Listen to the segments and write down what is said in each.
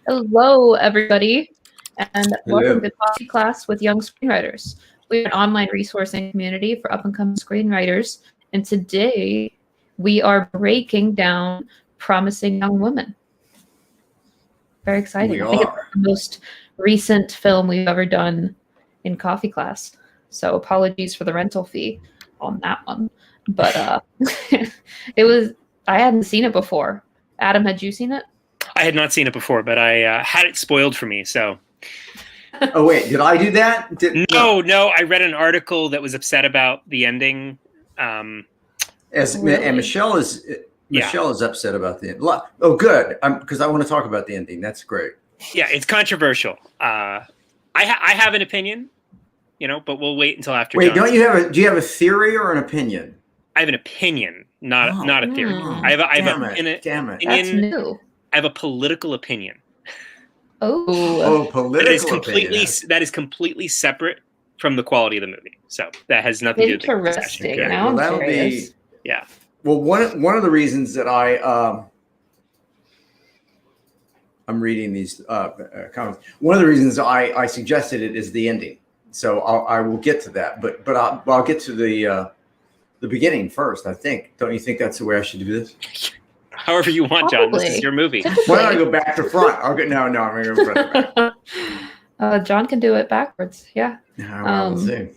Hello, everybody, and welcome Hello. to Coffee Class with Young Screenwriters. We're an online resourcing community for up-and-coming screenwriters, and today we are breaking down Promising Young Woman. Very exciting. We I think it's are. the most recent film we've ever done in Coffee Class, so apologies for the rental fee on that one. But I hadn't seen it before. Adam, had you seen it? I had not seen it before, but I had it spoiled for me. So, Oh wait, did I do that? no. I read an article that was upset about the ending. And Really? Michelle is upset about the end. Oh, good. Because I want to talk about the ending. That's great. Yeah, it's controversial. I have an opinion, but we'll wait until after. Wait, John's. do you have a theory or an opinion? I have an opinion, not a theory. Hmm. I have Damn it. That's new. I have a political opinion. Oh, Political That is completely separate from the quality of the movie. So that has nothing to do with the discussion. interesting. Okay, Now well, I'm that'll curious. Yeah. Well, one of the reasons that I'm reading these comments. One of the reasons I suggested it is the ending. So I will get to that, but I'll get to the beginning first. I think. Don't you think that's the way I should do this? However you want, John. This is your movie. Why don't I go back to front? I'm going to go front to back. John can do it backwards. Yeah. We'll see.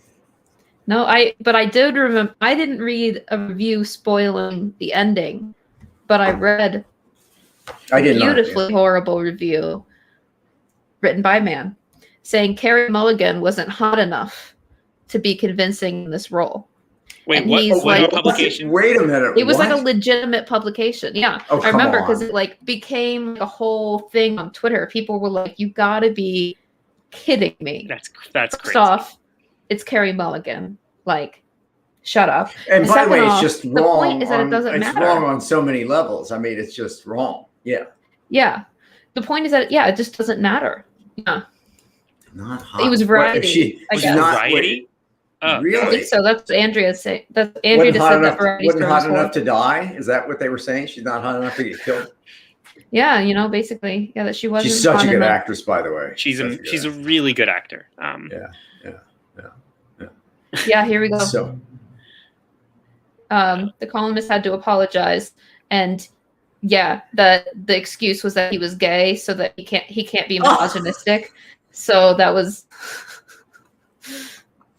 No, but I did remember. I didn't read a review spoiling the ending, but I read a beautifully horrible review written by a man saying Carey Mulligan wasn't hot enough to be convincing in this role. Wait, and what publication? Wait a minute. It was like a legitimate publication. Yeah. Oh, I remember because on. it became a whole thing on Twitter. People were like, you gotta be kidding me. That's First crazy. off, it's Carey Mulligan. Shut up. And by the way, off, it's just wrong. The point is that it doesn't it's matter. wrong on so many levels. I mean, it's just wrong. Yeah. Yeah. The point is that it just doesn't matter. Yeah. Not hot. It was variety. I guess. Variety? Really? I think so. That's Andrea's saying. That's Andrea just said that variety wasn't hot store was enough to die. Is that what they were saying? She's not hot enough to get killed. Yeah, basically, that she wasn't. She's such hot a good enough. actress, by the way. She's a really good actor. Yeah, here we go. So, the columnist had to apologize, and the excuse was that he was gay, so that he can't be misogynistic. So that was.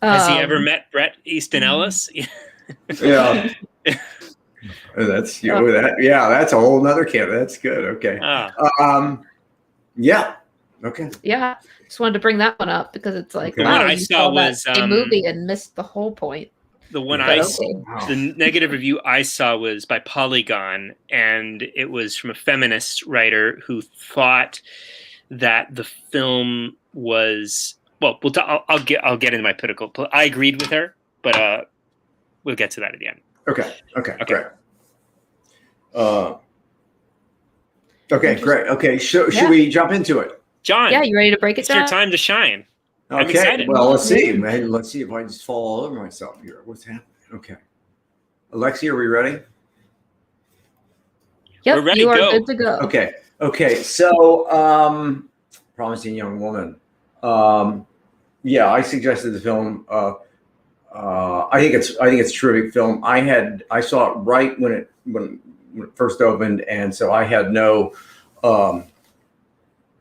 Has he ever met Bret Easton Ellis? yeah. That's that's a whole nother can. That's good. Okay. Yeah. Okay. Yeah. Just wanted to bring that one up because it's like, Okay. wow, What I you saw saw was, that movie and missed the whole point. The one Wow. the negative review I saw was by Polygon, and it was from a feminist writer who thought that the film was I'll get into my political. I agreed with her, but we'll get to that at the end. Okay. Great. Okay, great. Okay, should we jump into it? John, Yeah, you ready to break it it's down? your time to shine. I'm Okay. excited. Well, let's see. Let's see if I just fall all over myself here. What's happening? Okay. Alexie, are we ready? Yep, We're ready you to are go. good to go. Okay. So, Promising Young Woman. I suggested the film. I think it's a terrific film. I saw it right when it first opened, and so I had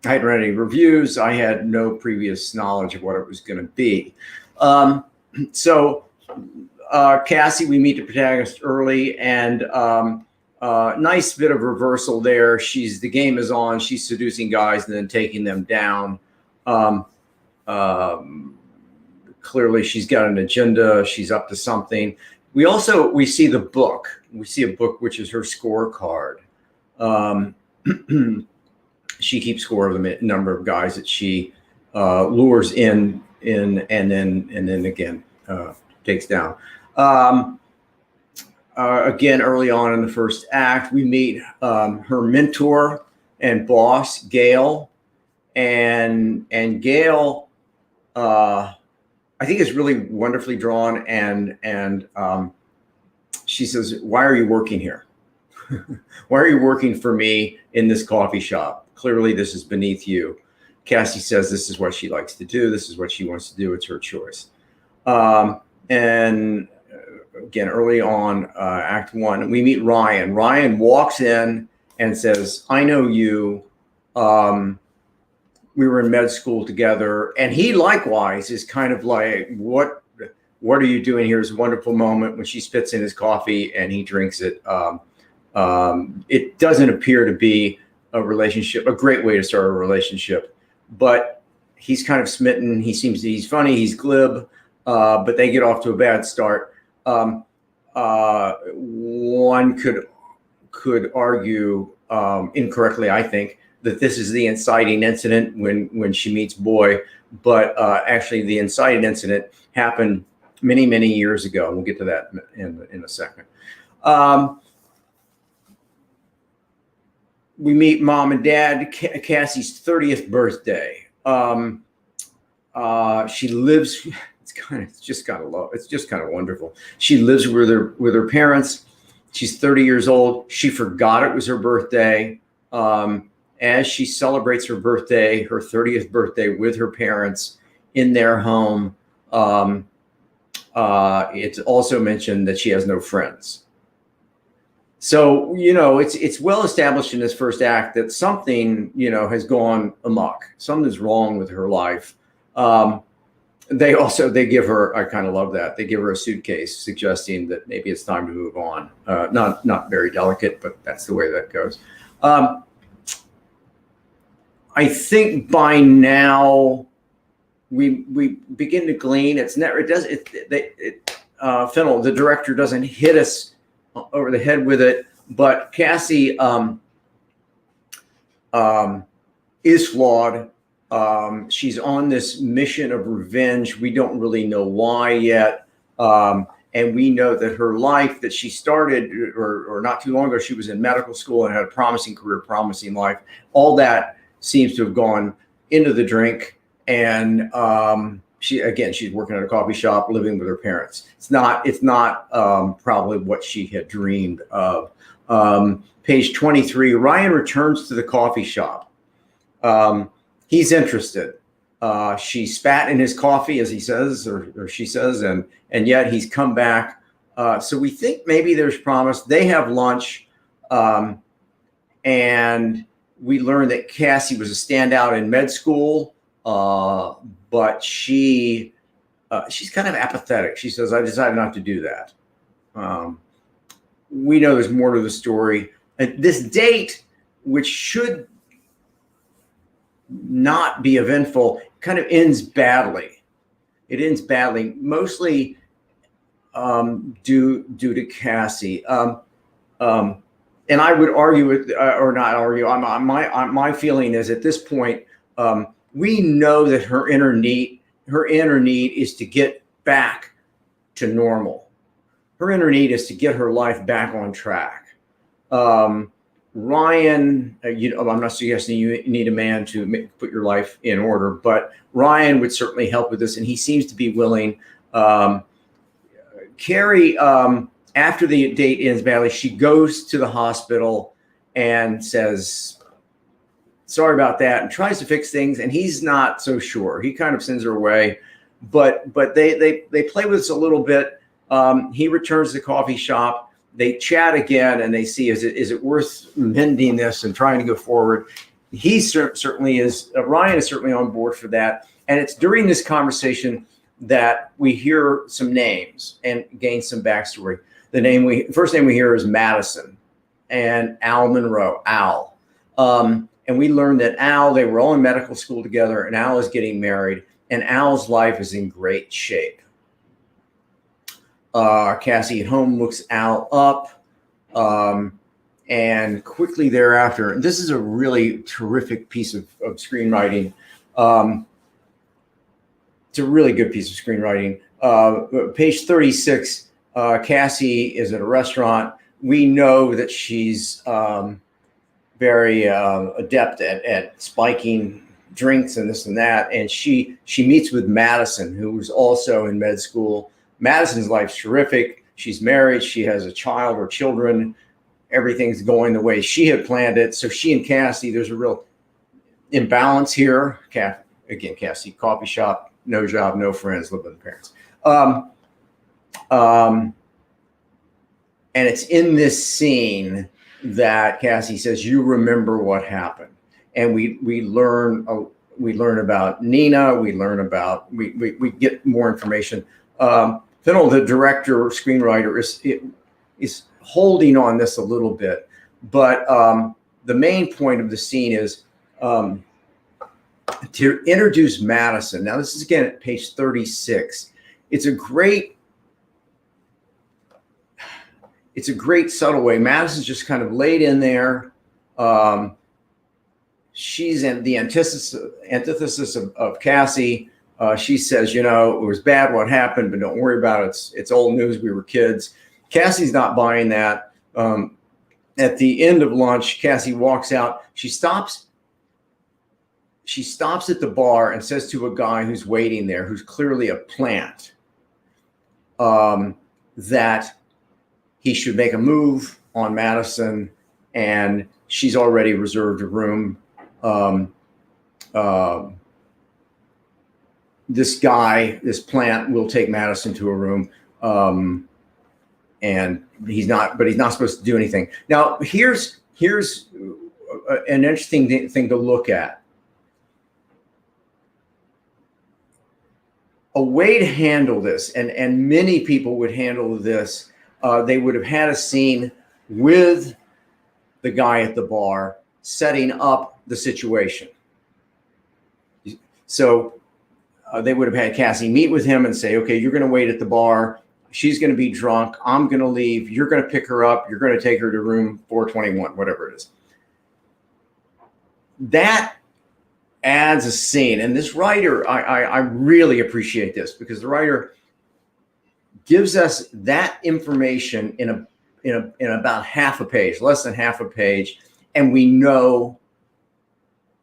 I hadn't read any reviews. I had no previous knowledge of what it was going to be. Cassie, we meet the protagonist early, and nice bit of reversal there. The game is on. She's seducing guys and then taking them down. Clearly, she's got an agenda. She's up to something. We see the book. We see a book which is her scorecard. She keeps score of the number of guys that she lures in, and then again takes down. Again, early on in the first act, we meet her mentor and boss, Gail, and Gail. I think is really wonderfully drawn, and she says, "Why are you working here? Why are you working for me in this coffee shop? Clearly, this is beneath you. Cassie says this is what she likes to do. This is what she wants to do. It's her choice. And again, early on, Act 1, we meet Ryan. Ryan walks in and says, I know you. We were in med school together. And he likewise is kind of like, what are you doing here? It's a wonderful moment when she spits in his coffee and he drinks it. It doesn't appear to be a relationship, a great way to start a relationship, but he's kind of smitten. He's funny, he's glib, but they get off to a bad start. One could argue incorrectly, I think, that this is the inciting incident when she meets Boy, but actually the inciting incident happened many, many years ago. We'll get to that in a second. We meet Mom and Dad, Cassie's 30th birthday. She lives, it's just kind of wonderful. She lives with her parents. She's 30 years old. She forgot it was her birthday. As she celebrates her birthday, her 30th birthday with her parents in their home, it's also mentioned that she has no friends. So, it's well established in this first act that something, has gone amok. Something's wrong with her life. They give her, I kind of love that. They give her a suitcase suggesting that maybe it's time to move on. Not very delicate, but that's the way that goes. I think by now we begin to glean. Fennell, the director, doesn't hit us over the head with it, but Cassie is flawed. She's on this mission of revenge. We don't really know why yet. And we know that her life that she started, or not too long ago, she was in medical school and had a promising career, promising life. All that seems to have gone into the drink. And she's working at a coffee shop, living with her parents. It's not probably what she had dreamed of. Page 23, Ryan returns to the coffee shop. He's interested. She spat in his coffee, as he says, or she says, and yet he's come back. So we think maybe there's promise. They have lunch, and we learn that Cassie was a standout in med school, but she's kind of apathetic. She says, I decided not to do that. We know there's more to the story. This date, which should not be eventful, kind of ends badly. It ends badly, mostly due to Cassie. And I would argue it, or not argue. My feeling is at this point, we know that her inner need is to get back to normal. Her inner need is to get her life back on track. Ryan, I'm not suggesting you need a man to put your life in order, but Ryan would certainly help with this, and he seems to be willing. Carrie, after the date ends badly, she goes to the hospital and says, sorry about that, and tries to fix things, and he's not so sure. He kind of sends her away, but they play with this a little bit. He returns to the coffee shop. They chat again, and they see, is it worth mending this and trying to go forward? He certainly is. Ryan is certainly on board for that. And it's during this conversation that we hear some names and gain some backstory. The first name we hear is Madison and Al Monroe, Al. And we learned that Al, they were all in medical school together, and Al is getting married, and Al's life is in great shape. Cassie at home looks Al up, and quickly thereafter, and this is a really terrific piece of screenwriting. It's a really good piece of screenwriting. Page 36, Cassie is at a restaurant. We know that she's very adept at spiking drinks and this and that. And she meets with Madison, who was also in med school. Madison's life's terrific. She's married. She has a child or children. Everything's going the way she had planned it. So she and Cassie, there's a real imbalance here. Again, Cassie, coffee shop, no job, no friends, live with the parents. And it's in this scene that Cassie says, "You remember what happened," and we learn about Nina. We get more information. Fennell, the director, screenwriter, is holding on this a little bit, but the main point of the scene is to introduce Madison. Now, this is again at page 36. It's a great subtle way. Madison's just kind of laid in there. She's in the antithesis of Cassie. She says, it was bad what happened, but don't worry about it. It's old news. We were kids. Cassie's not buying that. At the end of lunch, Cassie walks out. She stops at the bar and says to a guy who's waiting there, who's clearly a plant, that he should make a move on Madison, and she's already reserved a room. This plant will take Madison to a room, and he's not supposed to do anything. Now, here's an interesting thing to look at. A way to handle this, and many people would handle this, they would have had a scene with the guy at the bar setting up the situation. So they would have had Cassie meet with him and say, okay, you're going to wait at the bar. She's going to be drunk. I'm going to leave. You're going to pick her up. You're going to take her to room 421, whatever it is. That adds a scene. And this writer, I really appreciate this, because the writer gives us that information in about half a page, less than half a page, and we know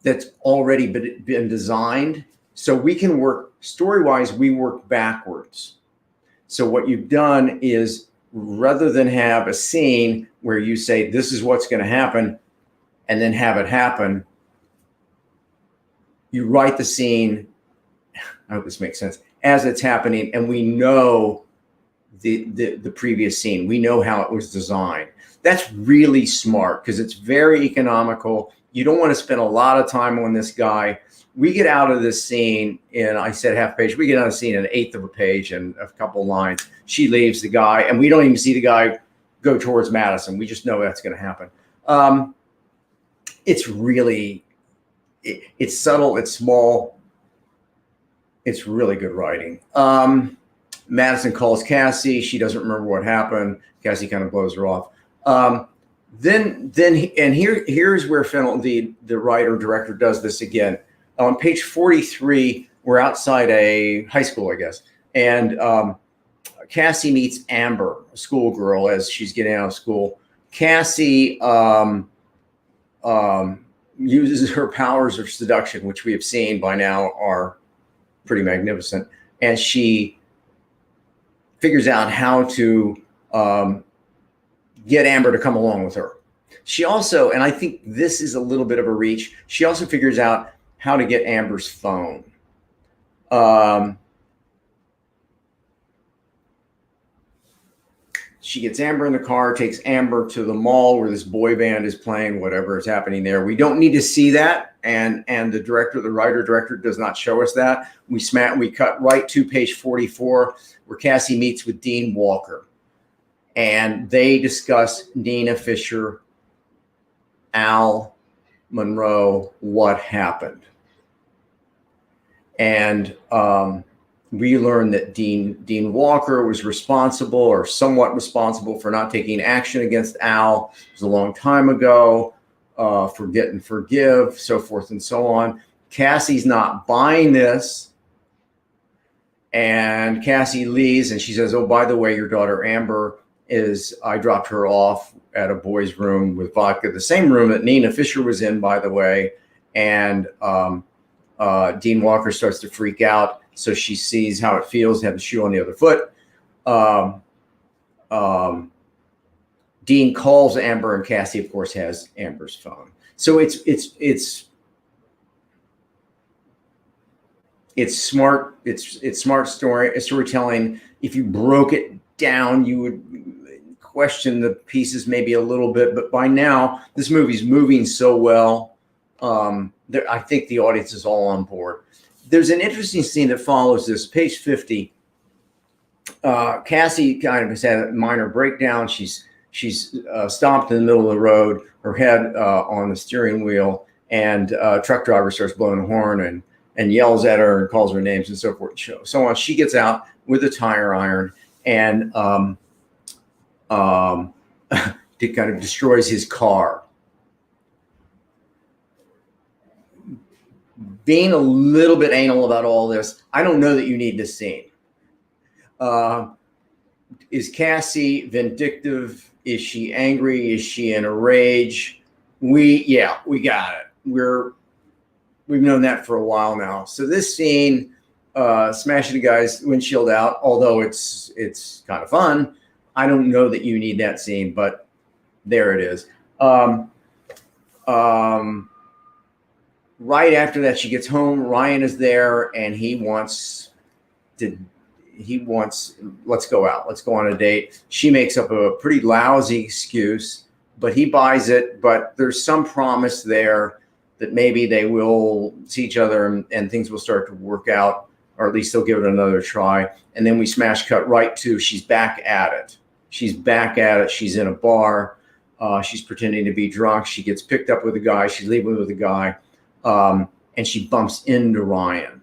that's already been designed. So we can work story-wise, we work backwards. So what you've done is, rather than have a scene where you say, this is what's going to happen, and then have it happen, you write the scene, I hope this makes sense, as it's happening, and we know the previous scene. We know how it was designed. That's really smart, because it's very economical. You don't want to spend a lot of time on this guy. We get out of this scene in, I said half a page, we get out of the scene in an eighth of a page and a couple lines. She leaves the guy, and we don't even see the guy go towards Madison. We just know that's going to happen. It's really, it's subtle, it's small. It's really good writing. Madison calls Cassie. She doesn't remember what happened. Cassie kind of blows her off. Here's where Fennell, the writer director, does this again. On page 43, we're outside a high school, I guess, and Cassie meets Amber, a schoolgirl, as she's getting out of school. Cassie uses her powers of seduction, which we have seen by now are pretty magnificent, and she figures out how to get Amber to come along with her. She also, and I think this is a little bit of a reach, she also figures out how to get Amber's phone. She gets Amber in the car, takes Amber to the mall where this boy band is playing, whatever is happening there. We don't need to see that, and the writer-director does not show us that. We cut right to page 44, where Cassie meets with Dean Walker, and they discuss Nina Fisher, Al Monroe, what happened. And we learn that Dean Walker was responsible, or somewhat responsible, for not taking action against Al. It was a long time ago. Forget and forgive, so forth and so on. Cassie's not buying this. And Cassie leaves, and she says, oh, by the way, your daughter Amber I dropped her off at a boy's room with vodka, the same room that Nina Fisher was in, by the way. And Dean Walker starts to freak out. So she sees how it feels to have the shoe on the other foot. Dean calls Amber, and Cassie, of course, has Amber's phone. So it's it's smart. It's smart storytelling. If you broke it down, you would question the pieces maybe a little bit. But by now, this movie's moving so well. I think the audience is all on board. There's an interesting scene that follows this. Page 50. Cassie kind of has had a minor breakdown. She's stopped in the middle of the road, her head on the steering wheel, and a truck driver starts blowing a horn and yells at her and calls her names and so forth. So on. She gets out with a tire iron and it kind of destroys his car. Being a little bit anal about all this, I don't know that you need this scene. Is Cassie vindictive? Is she angry? Is she in a rage? We got it. We've known that for a while now. So this scene, smashing a guy's windshield out, although it's kind of fun, I don't know that you need that scene, but there it is. Right after that, she gets home. Ryan is there, and he wants, let's go out. Let's go on a date. She makes up a pretty lousy excuse, but he buys it. But there's some promise there that maybe they will see each other and things will start to work out, or at least they'll give it another try. And then we smash cut right to she's back at it. She's in a bar. She's pretending to be drunk. She gets picked up with a guy. She's leaving with a guy. And she bumps into Ryan.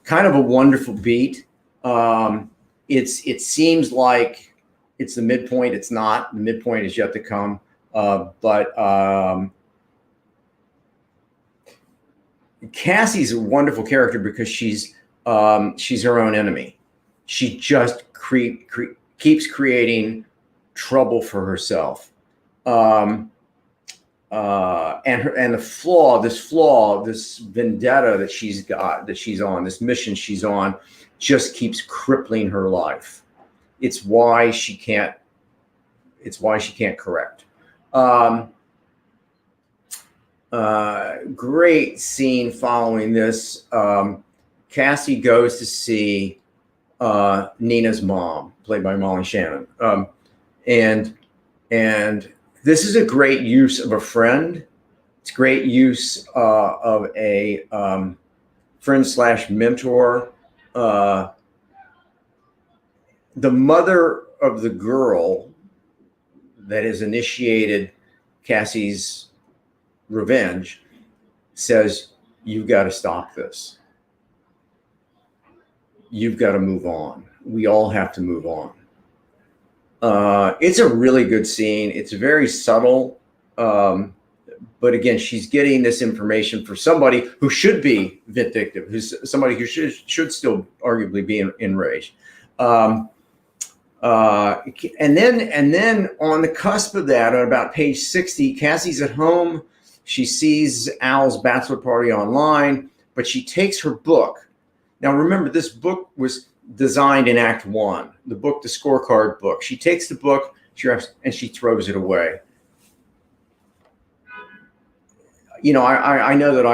Kind of a wonderful beat. It seems like it's the midpoint. It's not. The midpoint is yet to come. But Cassie's a wonderful character because she's her own enemy. She just keeps creating trouble for herself. And this vendetta that she's got, that she's on, this mission she's on, just keeps crippling her life. It's why she can't correct. Great scene following this. Cassie goes to see Nina's mom, played by Molly Shannon. And this is a great use of a friend. It's great use of a friend/mentor. The mother of the girl that has initiated Cassie's revenge says, "You've got to stop this. You've got to move on. We all have to move on." It's a really good scene. It's very subtle. But again, she's getting this information for somebody who should be vindictive, who's somebody who should still arguably be enraged. And then on the cusp of that, at about page 60, Cassie's at home. She sees Al's bachelor party online, but she takes her book. Now, remember, this book was designed in Act 1, the scorecard book. She takes the book and she throws it away. You know, I know that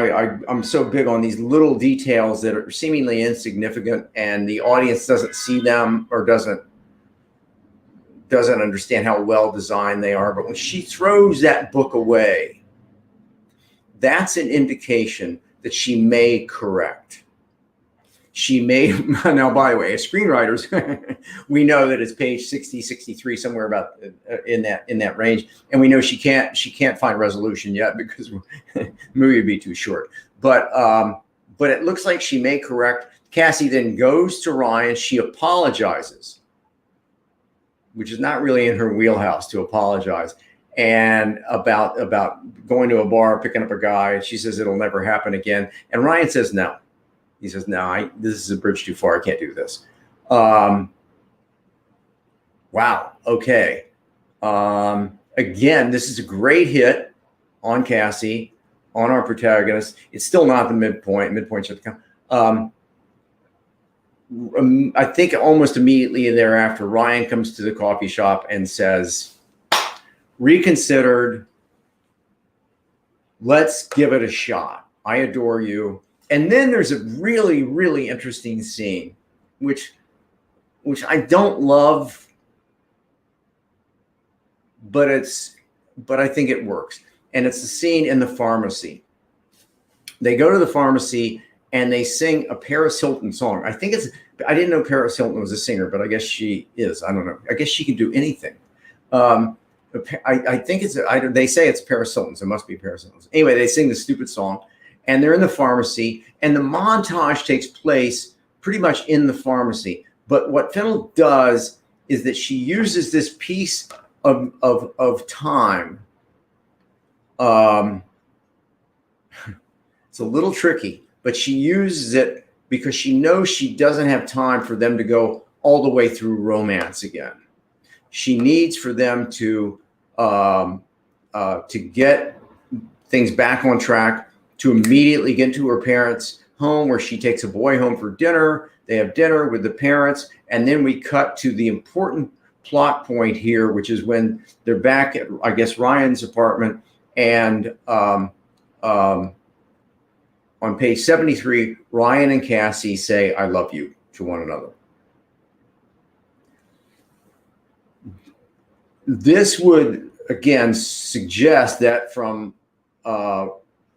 I'm so big on these little details that are seemingly insignificant, and the audience doesn't see them or doesn't understand how well designed they are. But when she throws that book away, that's an indication that she may correct. She may, now, by the way, as screenwriters, we know that it's page 60, 63, somewhere about in that range. And we know she can't find resolution yet because the movie would be too short. But it looks like she may correct. Cassie then goes to Ryan. She apologizes, which is not really in her wheelhouse to apologize. And about going to a bar, picking up a guy. She says it'll never happen again. And Ryan says no. He says, "No, this is a bridge too far. I can't do this." Wow. Okay. Again, this is a great hit on Cassie, on our protagonist. It's still not the midpoint. Midpoint should come. I think almost immediately thereafter, Ryan comes to the coffee shop and says, "Reconsidered. Let's give it a shot. I adore you. And then there's a really, really interesting scene, which I don't love, but I think it works. And it's the scene in the pharmacy. They go to the pharmacy and they sing a Paris Hilton song. I didn't know Paris Hilton was a singer, but I guess she is. I don't know. I guess she can do anything. I think they say it's Paris Hilton, so it must be Paris Hilton. Anyway, they sing the stupid song, and they're in the pharmacy, and the montage takes place pretty much in the pharmacy. But what Fennell does is that she uses this piece of time. It's a little tricky, but she uses it because she knows she doesn't have time for them to go all the way through romance again. She needs for them to get things back on track, to immediately get to her parents' home, where she takes a boy home for dinner. They have dinner with the parents, and then we cut to the important plot point here, which is when they're back at, I guess, Ryan's apartment, and on page 73, Ryan and Cassie say, "I love you" to one another. This would, again, suggest that from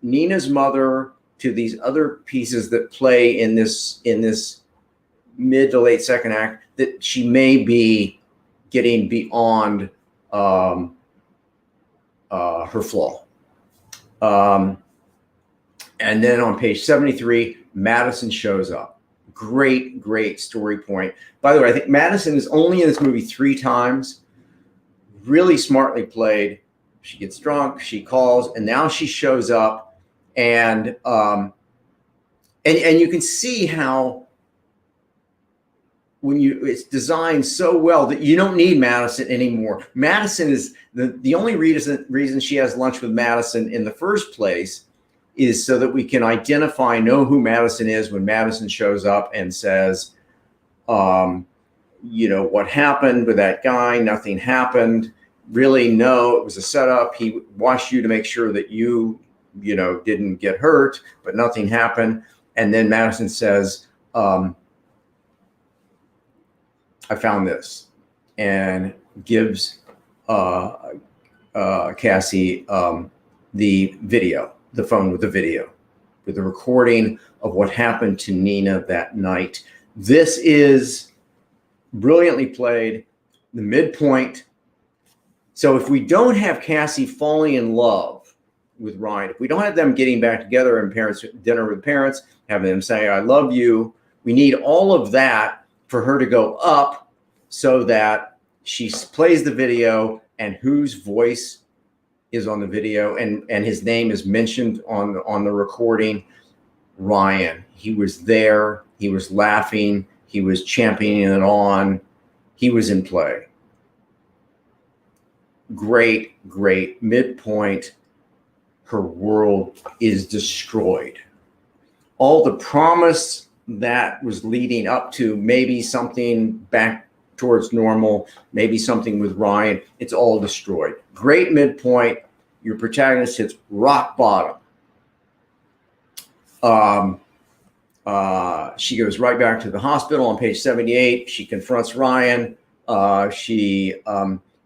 Nina's mother to these other pieces that play in this mid to late second act, that she may be getting beyond her flaw. And then on page 73, Madison shows up. Great, great story point. By the way, I think Madison is only in this movie 3 times. Really smartly played. She gets drunk, she calls, and now she shows up, and you can see how it's designed so well that you don't need Madison anymore. Madison is the only reason she has lunch with Madison in the first place is so that we can know who Madison is when Madison shows up and says, what happened with that guy? Nothing happened. Really, no, it was a setup. He watched you to make sure that you didn't get hurt, but nothing happened. And then Madison says, I found this, and gives Cassie the video, the phone with the video, with the recording of what happened to Nina that night. This is brilliantly played. The midpoint. So if we don't have Cassie falling in love with Ryan, if we don't have them getting back together and dinner with parents, having them say, "I love you," we need all of that for her to go up so that she plays the video, and whose voice is on the video, and his name is mentioned on the recording. Ryan. He was there. He was laughing. He was championing it on. He was in play. Great, great midpoint. Her world is destroyed. All the promise that was leading up to maybe something back towards normal, maybe something with Ryan, it's all destroyed. Great midpoint. Your protagonist hits rock bottom. She goes right back to the hospital on page 78. She confronts Ryan.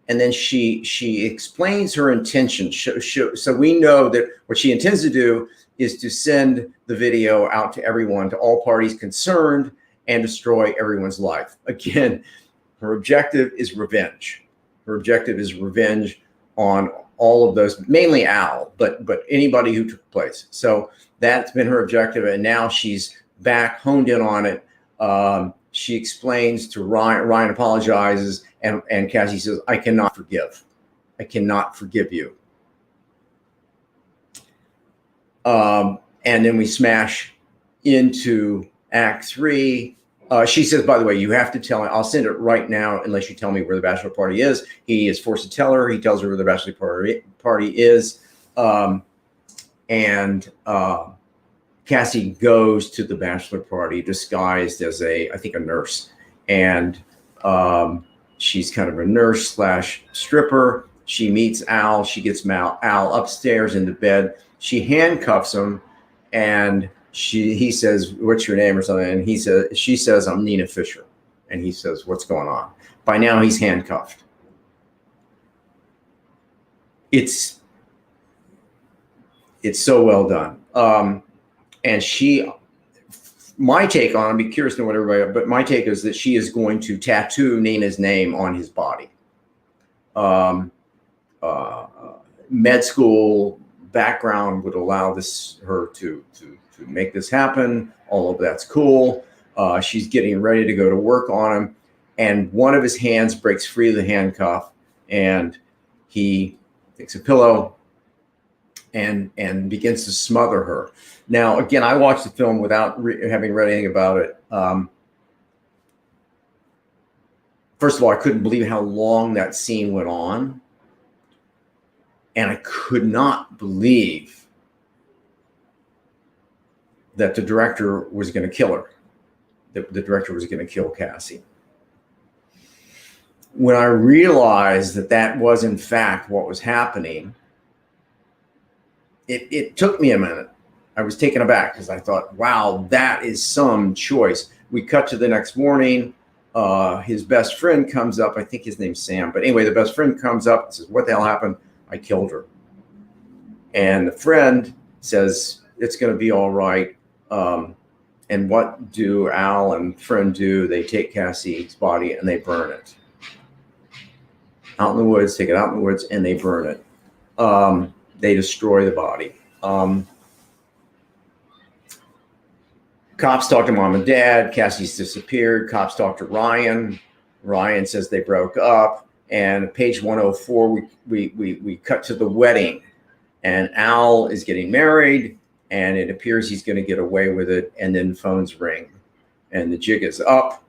And then she explains her intention. So we know that what she intends to do is to send the video out to everyone, to all parties concerned, and destroy everyone's life. Again, her objective is revenge. Her objective is revenge on all of those, mainly Al, but anybody who took place. So that's been her objective, and now she's back, honed in on it. She explains to Ryan. Ryan apologizes, and Cassie says, "I cannot forgive. I cannot forgive you." And then we smash into Act 3. She says, "By the way, you have to tell me. I'll send it right now unless you tell me where the bachelor party is." He is forced to tell her. He tells her where the bachelor party is. Cassie goes to the bachelor party disguised as I think a nurse. And she's kind of a nurse / stripper. She meets Al. She gets Al upstairs into bed. She handcuffs him and he says, "What's your name?" or something, and she says, "I'm Nina Fisher," and he says, "What's going on?" By now he's handcuffed. It's so well done. And my take on it, I'd be curious to know what everybody, but my take is that she is going to tattoo Nina's name on his body. Med school background would allow her to make this happen. All of that's cool. She's getting ready to go to work on him, and one of his hands breaks free of the handcuff, and he takes a pillow and begins to smother her. Now, again, I watched the film without having read anything about it. First of all, I couldn't believe how long that scene went on. And I could not believe that the director was going to kill her. The director was going to kill Cassie. When I realized that was in fact what was happening, it took me a minute. I was taken aback because I thought, wow, that is some choice. We cut to the next morning. His best friend comes up. I think his name's Sam. But anyway, the best friend comes up and says, "What the hell happened? I killed her." And the friend says, "It's going to be all right." And what do Al and friend do? They take Cassie's body and they burn it. Out in the woods, take it out in the woods, and they burn it. They destroy the body. Cops talk to mom and dad. Cassie's disappeared. Cops talk to Ryan. Ryan says they broke up. And page 104, we cut to the wedding. And Al is getting married, and it appears he's going to get away with it. And then phones ring, and the jig is up.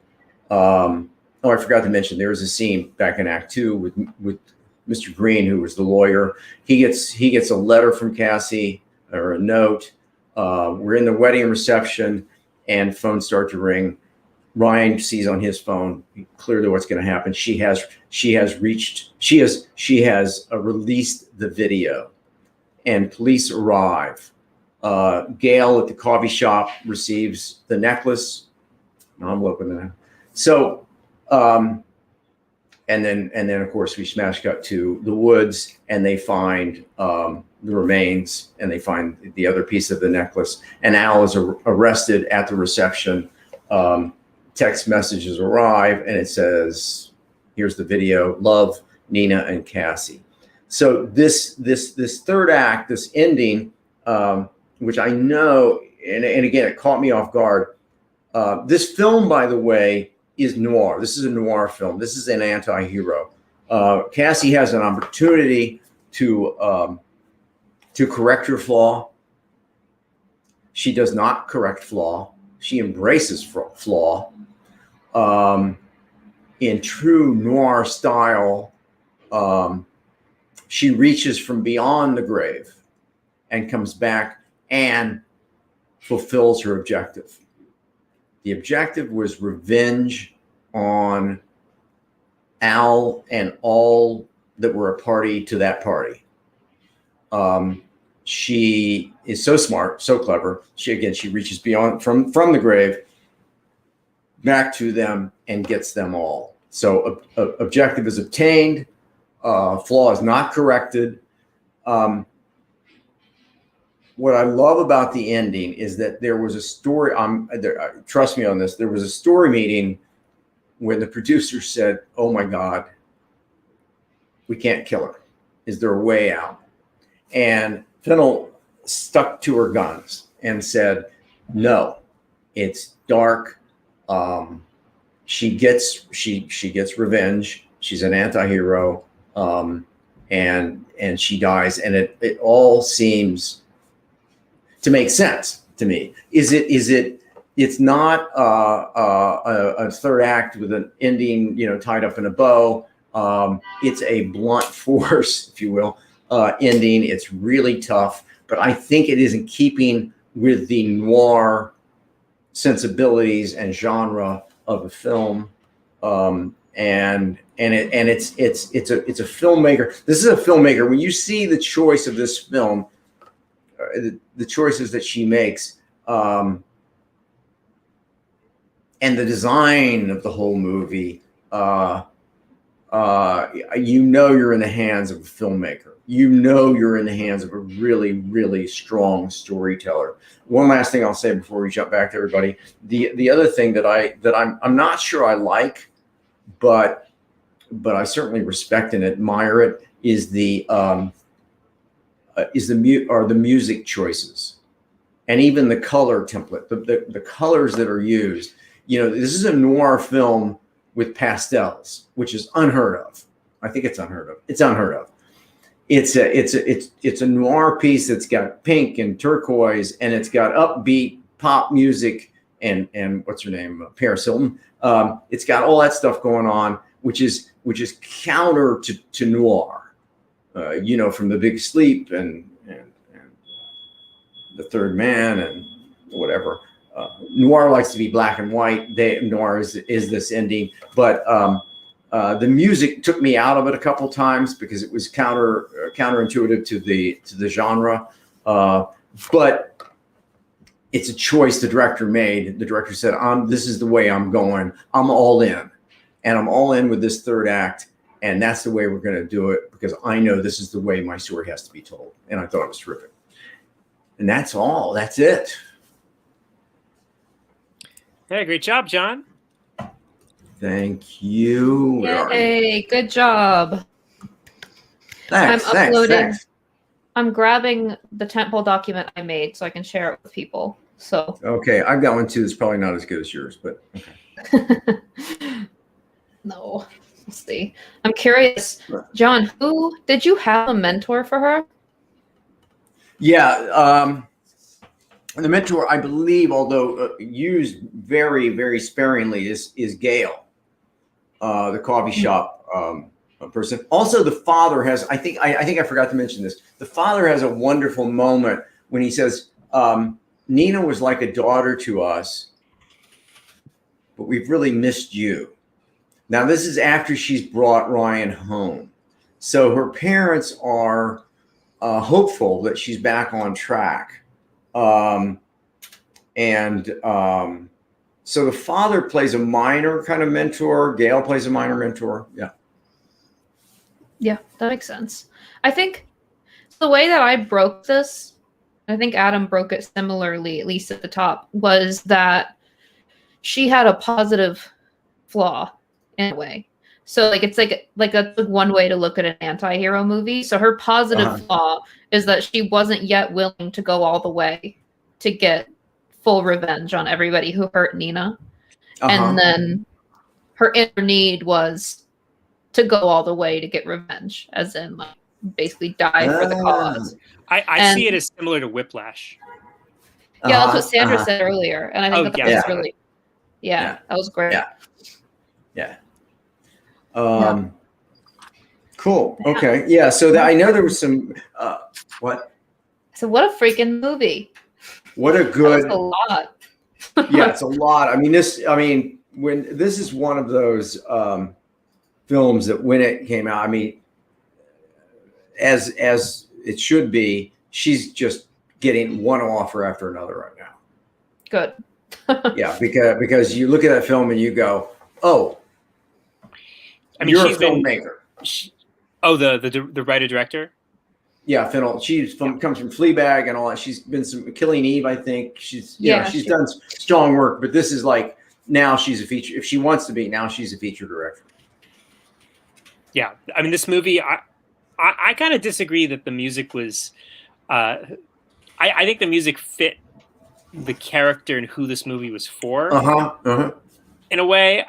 Oh, I forgot to mention, there was a scene back in Act 2 with Mr. Green, who was the lawyer. He gets a letter from Cassie, or a note. We're in the wedding reception, and phones start to ring. Ryan sees on his phone clearly what's going to happen. She has released the video, and police arrive. Gail at the coffee shop receives the necklace. I'm opening that. So, and then of course we smash cut to the woods, and they find the remains, and they find the other piece of the necklace. And Al is arrested at the reception. Text messages arrive, and it says, "Here's the video. Love, Nina and Cassie." So this third act, this ending, which I know, and again, it caught me off guard. This film, by the way, is noir. This is a noir film. This is an anti-hero. Cassie has an opportunity to correct her flaw. She does not correct flaw. She embraces flaw. In true noir style, she reaches from beyond the grave and comes back and fulfills her objective. The objective was revenge on Al and all that were a party to that party. She is so smart, so clever. She reaches beyond from the grave back to them and gets them all. So objective is obtained. Flaw is not corrected. What I love about the ending is that there was a story. Trust me on this. There was a story meeting when the producer said, "Oh my God, we can't kill her. Is there a way out?" And Fennell stuck to her guns and said, "No, it's dark. She gets revenge. She's an anti-hero, and she dies." And it all seems to make sense to me. It's not a third act with an ending, tied up in a bow. It's a blunt force, if you will, ending. It's really tough, but I think it is in keeping with the noir sensibilities and genre of the film. And it's a filmmaker. This is a filmmaker. When you see the choice of this film, the choices that she makes, And the design of the whole movie, you know, you're in the hands of a filmmaker. You know, you're in the hands of a really, really strong storyteller. One last thing I'll say before we jump back to everybody. The other thing that I'm not sure I like, but I certainly respect and admire it is the music choices, and even the color template, the colors that are used. You know, this is a noir film with pastels, which is unheard of. I think it's unheard of. It's unheard of. It's a noir piece that's got pink and turquoise, and it's got upbeat pop music and what's her name, Paris Hilton. It's got all that stuff going on, which is counter to noir. You know, from The Big Sleep and The Third Man and whatever. Noir likes to be black and white. Noir is this ending, but the music took me out of it a couple times because it was counterintuitive to the genre. But it's a choice the director made. The director said, "This is the way I'm going. I'm all in, and I'm all in with this third act, and that's the way we're going to do it because I know this is the way my story has to be told." And I thought it was terrific. And that's all. That's it. Hey, great job, John. Thank you. Yay, good job. Thanks. I'm uploading. Thanks. I'm grabbing the tentpole document I made so I can share it with people. So Okay, I've got one too. It's probably not as good as yours, but okay. No, we'll see. I'm curious, John. Who did you have a mentor for her? Yeah, the mentor, I believe, although used very, very sparingly, is Gail, the coffee shop person. Also, the father has. I think I forgot to mention this. The father has a wonderful moment when he says, "Nina was like a daughter to us, but we've really missed you." Now, this is after she's brought Ryan home, so her parents are hopeful that she's back on track. So the father plays a minor kind of mentor. Gail plays a minor mentor. Yeah. Yeah, that makes sense. I think the way that I broke this, I think Adam broke it similarly, at least at the top, was that she had a positive flaw in a way. So it's like a one way to look at an anti-hero movie. So her positive flaw is that she wasn't yet willing to go all the way to get full revenge on everybody who hurt Nina. And then her inner need was to go all the way to get revenge, as in like basically die for the cause. I see it as similar to Whiplash. Yeah, that's what Sandra said earlier. And I think that was really that was great. Yeah. Cool. Okay. Yeah. So I know there was some. What? So what a freaking movie! What a good. That was a lot. Yeah, it's a lot. I mean, when this is one of those films that when it came out, I mean, as it should be, she's just getting one offer after another right now. Good. Yeah, because you look at that film and you go, oh. I mean, she's a filmmaker. The writer director. Yeah, Fennell. Comes from Fleabag and all that. She's been some Killing Eve, I think. She's done strong work, but this is like now she's a feature. If she wants to be, now she's a feature director. Yeah, I mean, this movie, I kind of disagree that the music was. I think the music fit the character and who this movie was for. In a way,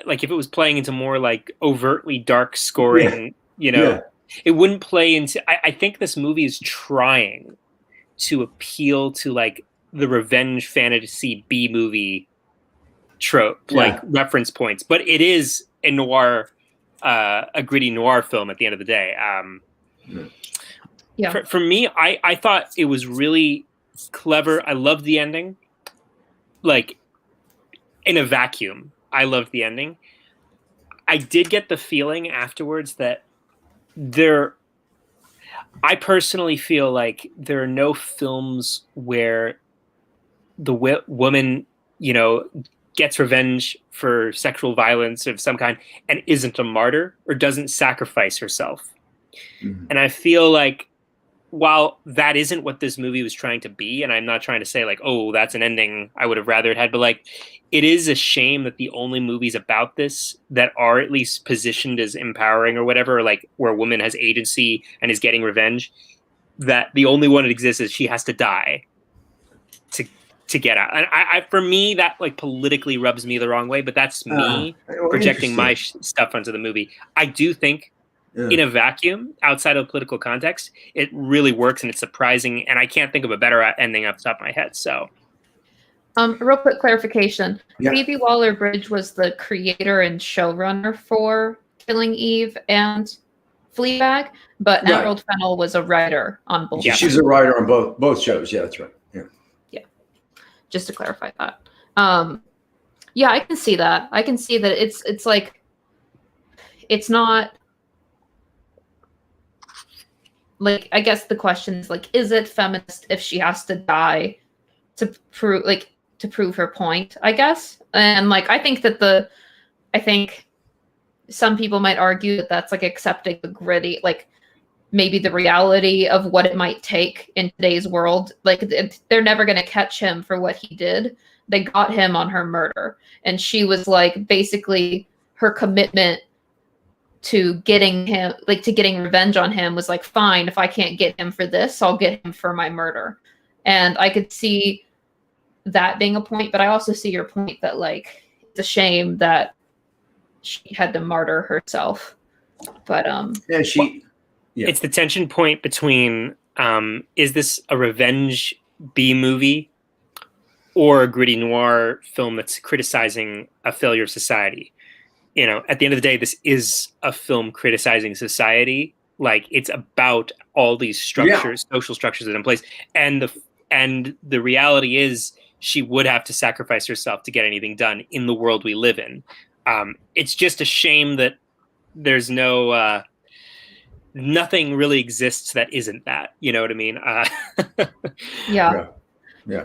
like if it was playing into more like overtly dark scoring, it wouldn't play into. I think this movie is trying to appeal to like the revenge fantasy B movie trope, like reference points, but it is a noir, a gritty noir film at the end of the day. For me, I thought it was really clever. I loved the ending. Like in a vacuum, I loved the ending. I did get the feeling afterwards that I personally feel like there are no films where the woman, gets revenge for sexual violence of some kind and isn't a martyr or doesn't sacrifice herself. Mm-hmm. And I feel like while that isn't what this movie was trying to be, and I'm not trying to say like, oh, that's an ending I would have rather it had, but like, it is a shame that the only movies about this that are at least positioned as empowering or whatever, or like where a woman has agency and is getting revenge, that the only one that exists is she has to die to get out. And I for me, that like politically rubs me the wrong way, but that's me projecting my stuff onto the movie. I do think in a vacuum, outside of political context, it really works and it's surprising. And I can't think of a better ending off the top of my head. So, real quick clarification: Phoebe Waller-Bridge was the creator and showrunner for Killing Eve and Fleabag, but Emerald Fennell was a writer on both. Yeah, she's a writer on both shows. Yeah, that's right. Just to clarify that. Yeah, I can see that. I can see that it's like, it's not like, I guess the question is like, is it feminist if she has to die to prove her point, I guess? And like, I think some people might argue that that's like accepting the gritty, like maybe the reality of what it might take in today's world. Like, they're never going to catch him for what he did. They got him on her murder. And she was like, basically her commitment to getting him, like to getting revenge on him was like, fine, if I can't get him for this, I'll get him for my murder. And I could see that being a point, but I also see your point that like, it's a shame that she had to martyr herself. But, it's the tension point between is this a revenge B movie or a gritty noir film that's criticizing a failure of society? At the end of the day, this is a film criticizing society. Like, it's about all these structures, social structures that are in place. And the reality is she would have to sacrifice herself to get anything done in the world we live in. It's just a shame that there's nothing really exists that isn't that. You know what I mean? Yeah.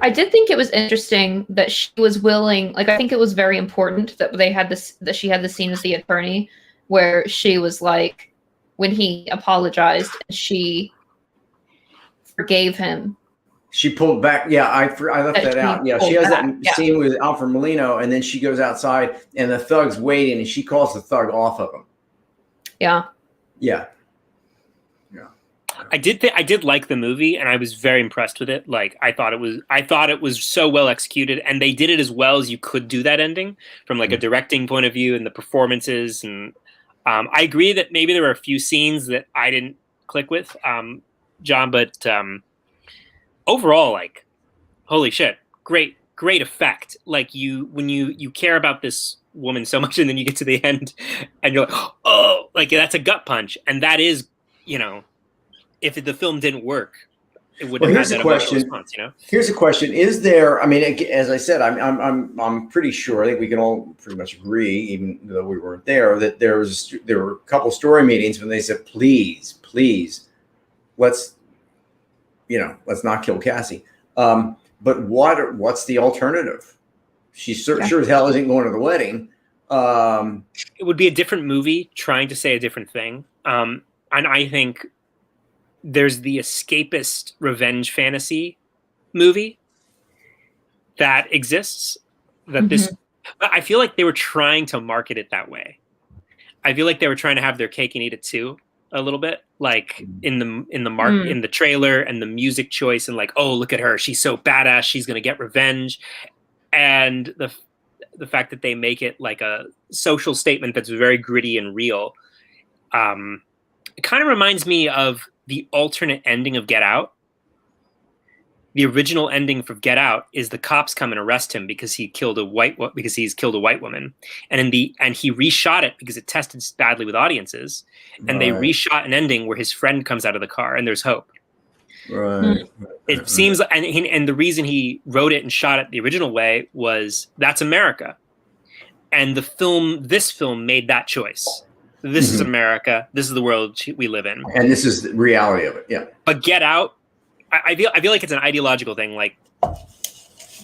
I did think it was interesting that she was willing, like, I think it was very important that that she had the scene with the attorney where she was like, when he apologized, she forgave him. She pulled back. Yeah, I left that out. Yeah, she has that scene with Alfred Molino, and then she goes outside, and the thug's waiting, and she calls the thug off of him. Yeah. Yeah. I did like the movie, and I was very impressed with it. Like, I thought it was so well executed, and they did it as well as you could do that ending from like a directing point of view and the performances. And I agree that maybe there were a few scenes that I didn't click with, John, but overall, like, holy shit, great effect. Like, when you care about this woman so much, and then you get to the end, and you're like, oh, like, that's a gut punch, and that is, if the film didn't work, it wouldn't have had that emotional response. Here's a question: is there? I mean, as I said, I'm pretty sure. I think we can all pretty much agree, even though we weren't there, that there were a couple story meetings when they said, please, let's not kill Cassie. But what's the alternative? She sure as hell isn't going to the wedding. It would be a different movie trying to say a different thing. And I think there's the escapist revenge fantasy movie that exists. I feel like they were trying to market it that way. I feel like they were trying to have their cake and eat it too, a little bit, like in the trailer and the music choice, and like, oh, look at her, she's so badass, she's gonna get revenge, and the fact that they make it like a social statement that's very gritty and real. It kind of reminds me of the alternate ending of Get Out. The original ending for Get Out is the cops come and arrest him because he's killed a white woman, and he reshot it because it tested badly with audiences, and they reshot an ending where his friend comes out of the car and there's hope. Right. It seems, and the reason he wrote it and shot it the original way was that's America, and this film made that choice. This is America. This is the world we live in, and this is the reality of it. Yeah. But Get Out, I feel like it's an ideological thing. Like,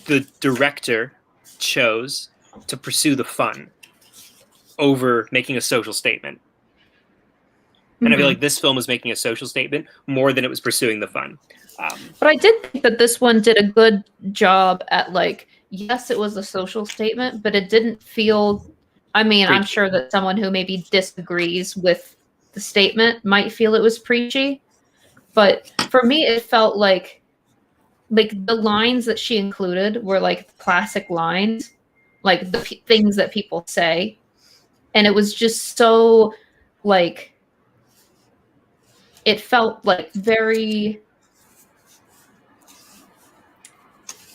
the director chose to pursue the fun over making a social statement. And I feel like this film was making a social statement more than it was pursuing the fun. But I did think that this one did a good job at, like, yes, it was a social statement, but it didn't feel, I mean, Preachy. I'm sure that someone who maybe disagrees with the statement might feel it was preachy. But for me, it felt like the lines that she included were like classic lines, like the things that people say. And it was just so, like, it felt like very,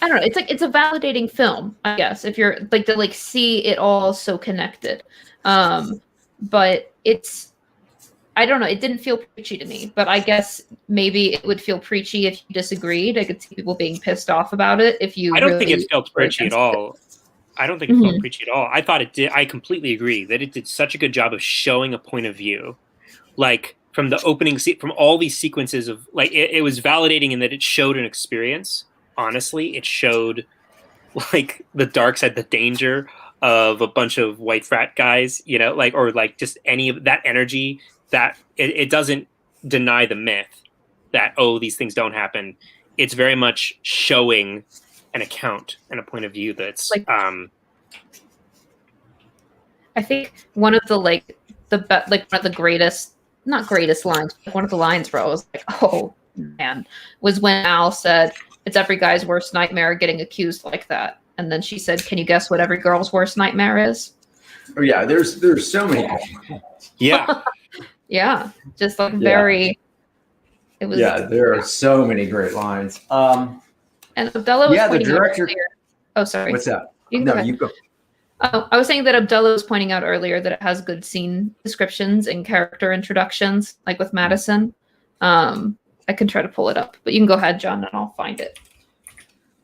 I don't know. It's like, it's a validating film, I guess, if you're like to like see it all so connected. But it's, I don't know. It didn't feel preachy to me, but I guess maybe it would feel preachy if you disagreed. I could see people being pissed off about it if you. I don't think it felt preachy at all. I don't think it felt preachy at all. I thought it did. I completely agree that it did such a good job of showing a point of view, like from the opening, from all these sequences of like it was validating in that it showed an experience. Honestly, it showed like the dark side, the danger of a bunch of white frat guys, you know, like, or like just any of that energy. That it doesn't deny the myth that, oh, these things don't happen. It's very much showing an account and a point of view that's like, I think one of the one of the greatest, not greatest lines, but one of the lines where I was like, oh man, was when Al said, "It's every guy's worst nightmare getting accused like that." And then she said, "Can you guess what every girl's worst nightmare is?" Oh yeah, there's so many. yeah. Yeah, just like very. It was. Yeah, there are so many great lines. And Abdullah was the director. Out earlier. Oh, sorry. What's that? You go. Oh, I was saying that Abdullah was pointing out earlier that it has good scene descriptions and character introductions, like with Madison. I can try to pull it up, but you can go ahead, John, and I'll find it.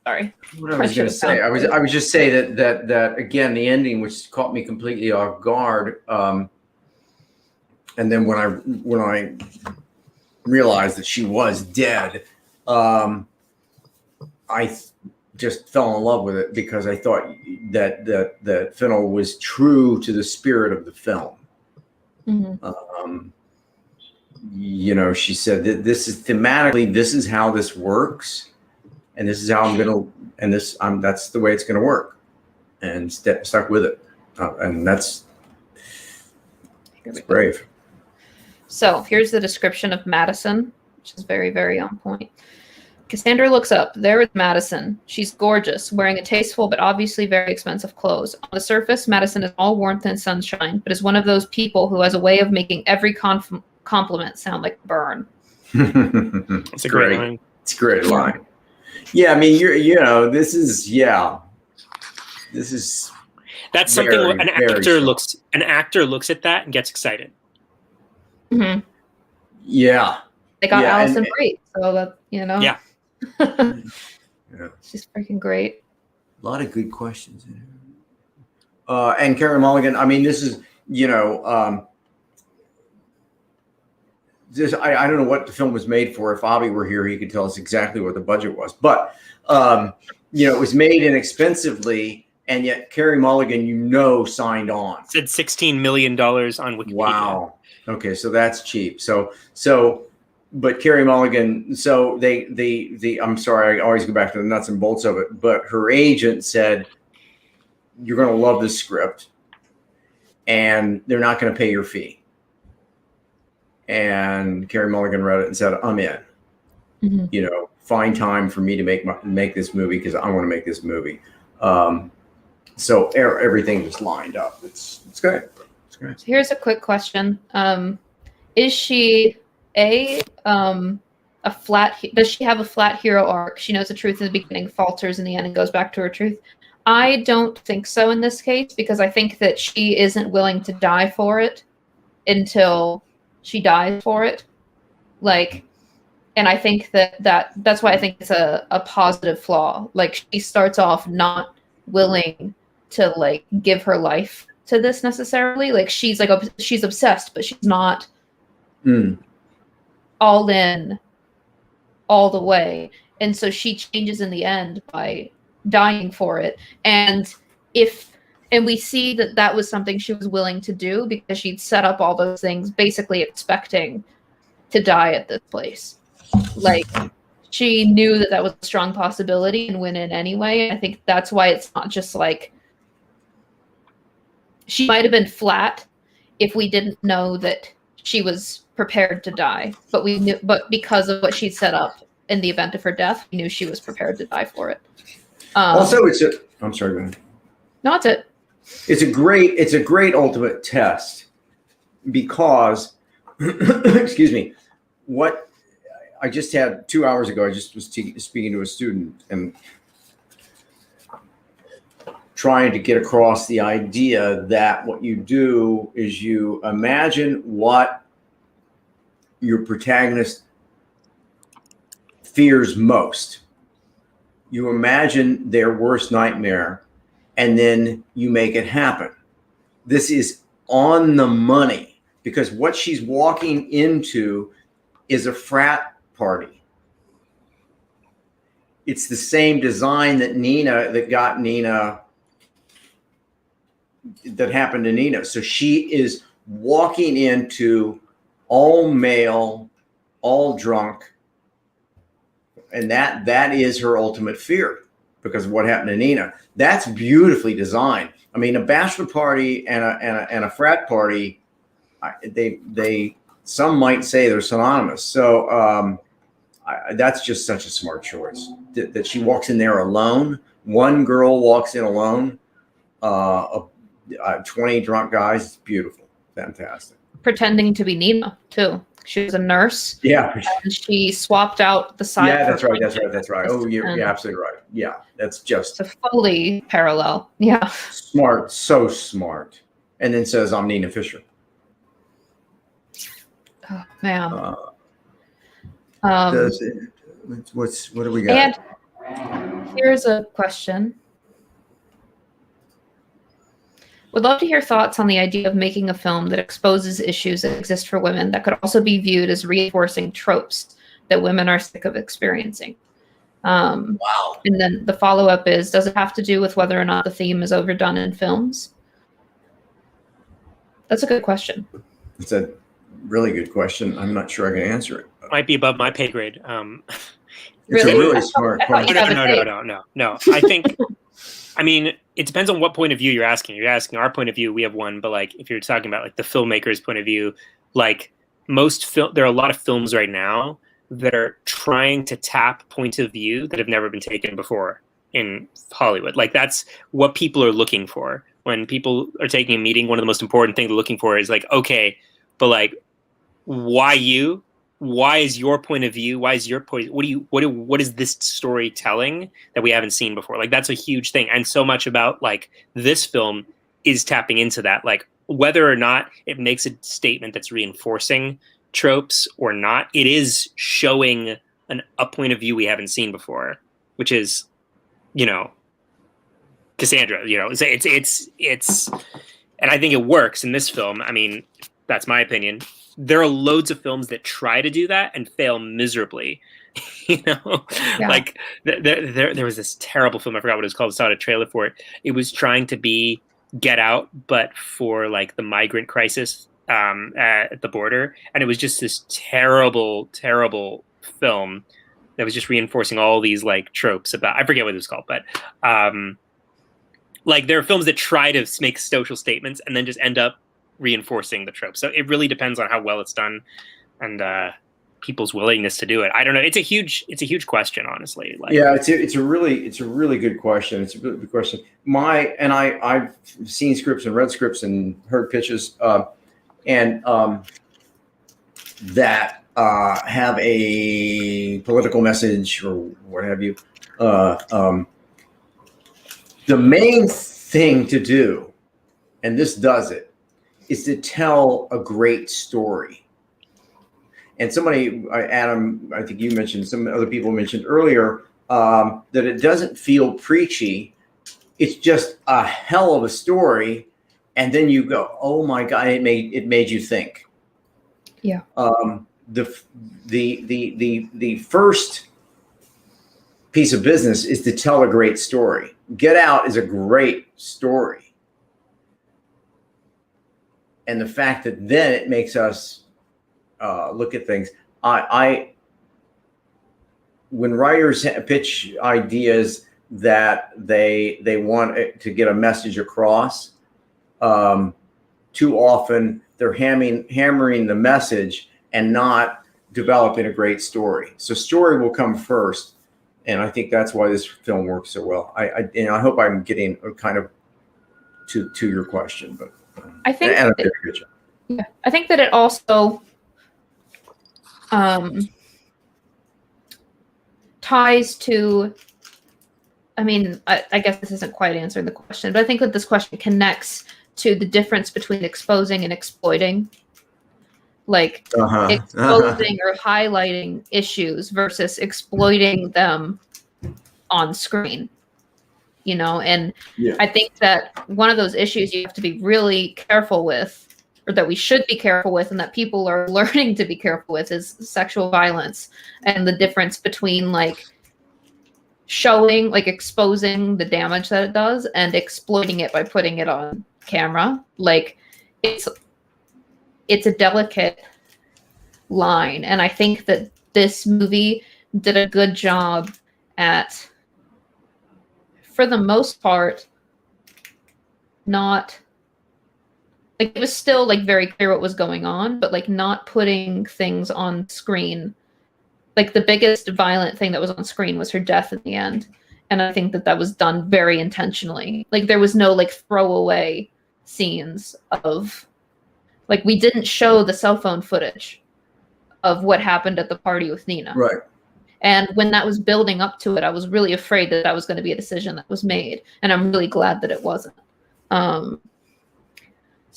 Sorry. What I was going to say, I was just say that again, the ending, which caught me completely off guard. And then when I realized that she was dead, I just fell in love with it because I thought that Fennell was true to the spirit of the film. Mm-hmm. You know, she said that this is thematically, this is how this works, and this is how I'm gonna, and that's the way it's gonna work, and stuck with it, and that's brave. So here's the description of Madison, which is very, very on point. Cassandra looks up. There is Madison. She's gorgeous, wearing a tasteful but obviously very expensive clothes. On the surface, Madison is all warmth and sunshine, but is one of those people who has a way of making every compliment sound like a burn. It's a great line. It's a great line. Yeah, I mean, this is that's something an actor looks at that and gets excited. Mm-hmm. Yeah. They got Allison Brie, so that, you know. Yeah. Yeah. She's freaking great. A lot of good questions in here. And Carey Mulligan, I mean, this is, I don't know what the film was made for. If Avi were here, he could tell us exactly what the budget was. But, it was made inexpensively, and yet Carey Mulligan, signed on. It said $16 million on Wikipedia. Wow. Okay, so that's cheap. But Carey Mulligan, so I'm sorry, I always go back to the nuts and bolts of it, but her agent said, "You're going to love this script, and they're not going to pay your fee." And Carey Mulligan read it and said, "I'm in. Mm-hmm. Find time for me to make this movie because I want to make this movie." So everything just lined up. It's great. It's great. So here's a quick question: is she does she have a flat hero arc? She knows the truth in the beginning, falters in the end, and goes back to her truth. I don't think so in this case, because I think that she isn't willing to die for it until she dies for it. And I think that's why I think it's a positive flaw. Like, she starts off not willing to give her life to this necessarily. Like, she's obsessed, but she's not all in all the way. And so she changes in the end by dying for it. And we see that that was something she was willing to do because she'd set up all those things basically expecting to die at this place. Like, she knew that that was a strong possibility and went in anyway. I think that's why it's not just like, she might have been flat if we didn't know that she was prepared to die, but we knew, but because of what she set up in the event of her death, we knew she was prepared to die for it. Also, I'm sorry, man. No, that's it. It's a great ultimate test because, excuse me, what I just had 2 hours ago, I just was speaking to a student and trying to get across the idea that what you do is you imagine what your protagonist fears most. You imagine their worst nightmare, and then you make it happen. This is on the money because what she's walking into is a frat party. It's the same design that happened to Nina. So she is walking into all male, all drunk, and that is her ultimate fear because of what happened to Nina. That's beautifully designed. I mean, a bachelor party and a frat party, they some might say they're synonymous. So that's just such a smart choice that she walks in there alone. One girl walks in alone. 20 drunk guys. It's beautiful, fantastic. Pretending to be Nina too. She was a nurse. Yeah. And she swapped out the side. Yeah, that's right. Oh, you're absolutely right. Yeah, that's just a fully parallel. Yeah. Smart, so smart. And then says, I'm Nina Fisher. Oh, man. What do we got? And here's a question. Would love to hear thoughts on the idea of making a film that exposes issues that exist for women that could also be viewed as reinforcing tropes that women are sick of experiencing. Wow. And then the follow-up is, does it have to do with whether or not the theme is overdone in films? That's a good question. It's a really good question. I'm not sure I can answer it. Might be above my pay grade. It's a really smart question. No. I think, I mean, it depends on what point of view you're asking. You're asking our point of view. We have one, but like if you're talking about like the filmmaker's point of view, like there are a lot of films right now that are trying to tap points of view that have never been taken before in Hollywood. Like that's what people are looking for. When people are taking a meeting, one of the most important things they're looking for is like, okay, but like, why you? Why is your point of view? Why is your point? What is this story telling that we haven't seen before? Like that's a huge thing. And so much about like this film is tapping into that, like whether or not it makes a statement that's reinforcing tropes or not, it is showing a point of view we haven't seen before, which is, you know, Cassandra, you know, it's, and I think it works in this film. I mean, that's my opinion. There are loads of films that try to do that and fail miserably. You know, yeah. Like there was this terrible film. I forgot what it was called. I saw a trailer for it. It was trying to be Get Out, but for like the migrant crisis at the border. And it was just this terrible, terrible film that was just reinforcing all these like tropes about, I forget what it was called, but like there are films that try to make social statements and then just end up reinforcing the trope. So it really depends on how well it's done and people's willingness to do it. I don't know. It's a huge question, honestly. Like, yeah, it's a really good question. It's a really good question. I've seen scripts and read scripts and heard pitches that have a political message or what have you. The main thing to do, and this does it, is to tell a great story. And somebody, Adam, I think you mentioned, some other people mentioned earlier, that it doesn't feel preachy. It's just a hell of a story. And then you go, oh my God, it made you think. Yeah. The first piece of business is to tell a great story. Get Out is a great story. And the fact that then it makes us look at things. When writers pitch ideas that they want to get a message across, too often they're hammering the message and not developing a great story. So story will come first. And I think that's why this film works so well. I hope I'm getting kind of to your question, but I think and I did a good job. Yeah, I think that it also ties to. I mean, I guess this isn't quite answering the question, but I think that this question connects to the difference between exposing and exploiting. Like exposing or highlighting issues versus exploiting them on screen, and I think that one of those issues you have to be really careful with, or that we should be careful with, and that people are learning to be careful with, is sexual violence, and the difference between like showing, like exposing the damage that it does and exploiting it by putting it on camera. Like it's a delicate line, and I think that this movie did a good job at, for the most part, not like, it was still like very clear what was going on, but like not putting things on screen. Like the biggest violent thing that was on screen was her death in the end, and I think that that was done very intentionally. Like there was no like throwaway scenes of, like, we didn't show the cell phone footage of what happened at the party with Nina. Right. And when that was building up to it, I was really afraid that that was going to be a decision that was made. And I'm really glad that it wasn't. So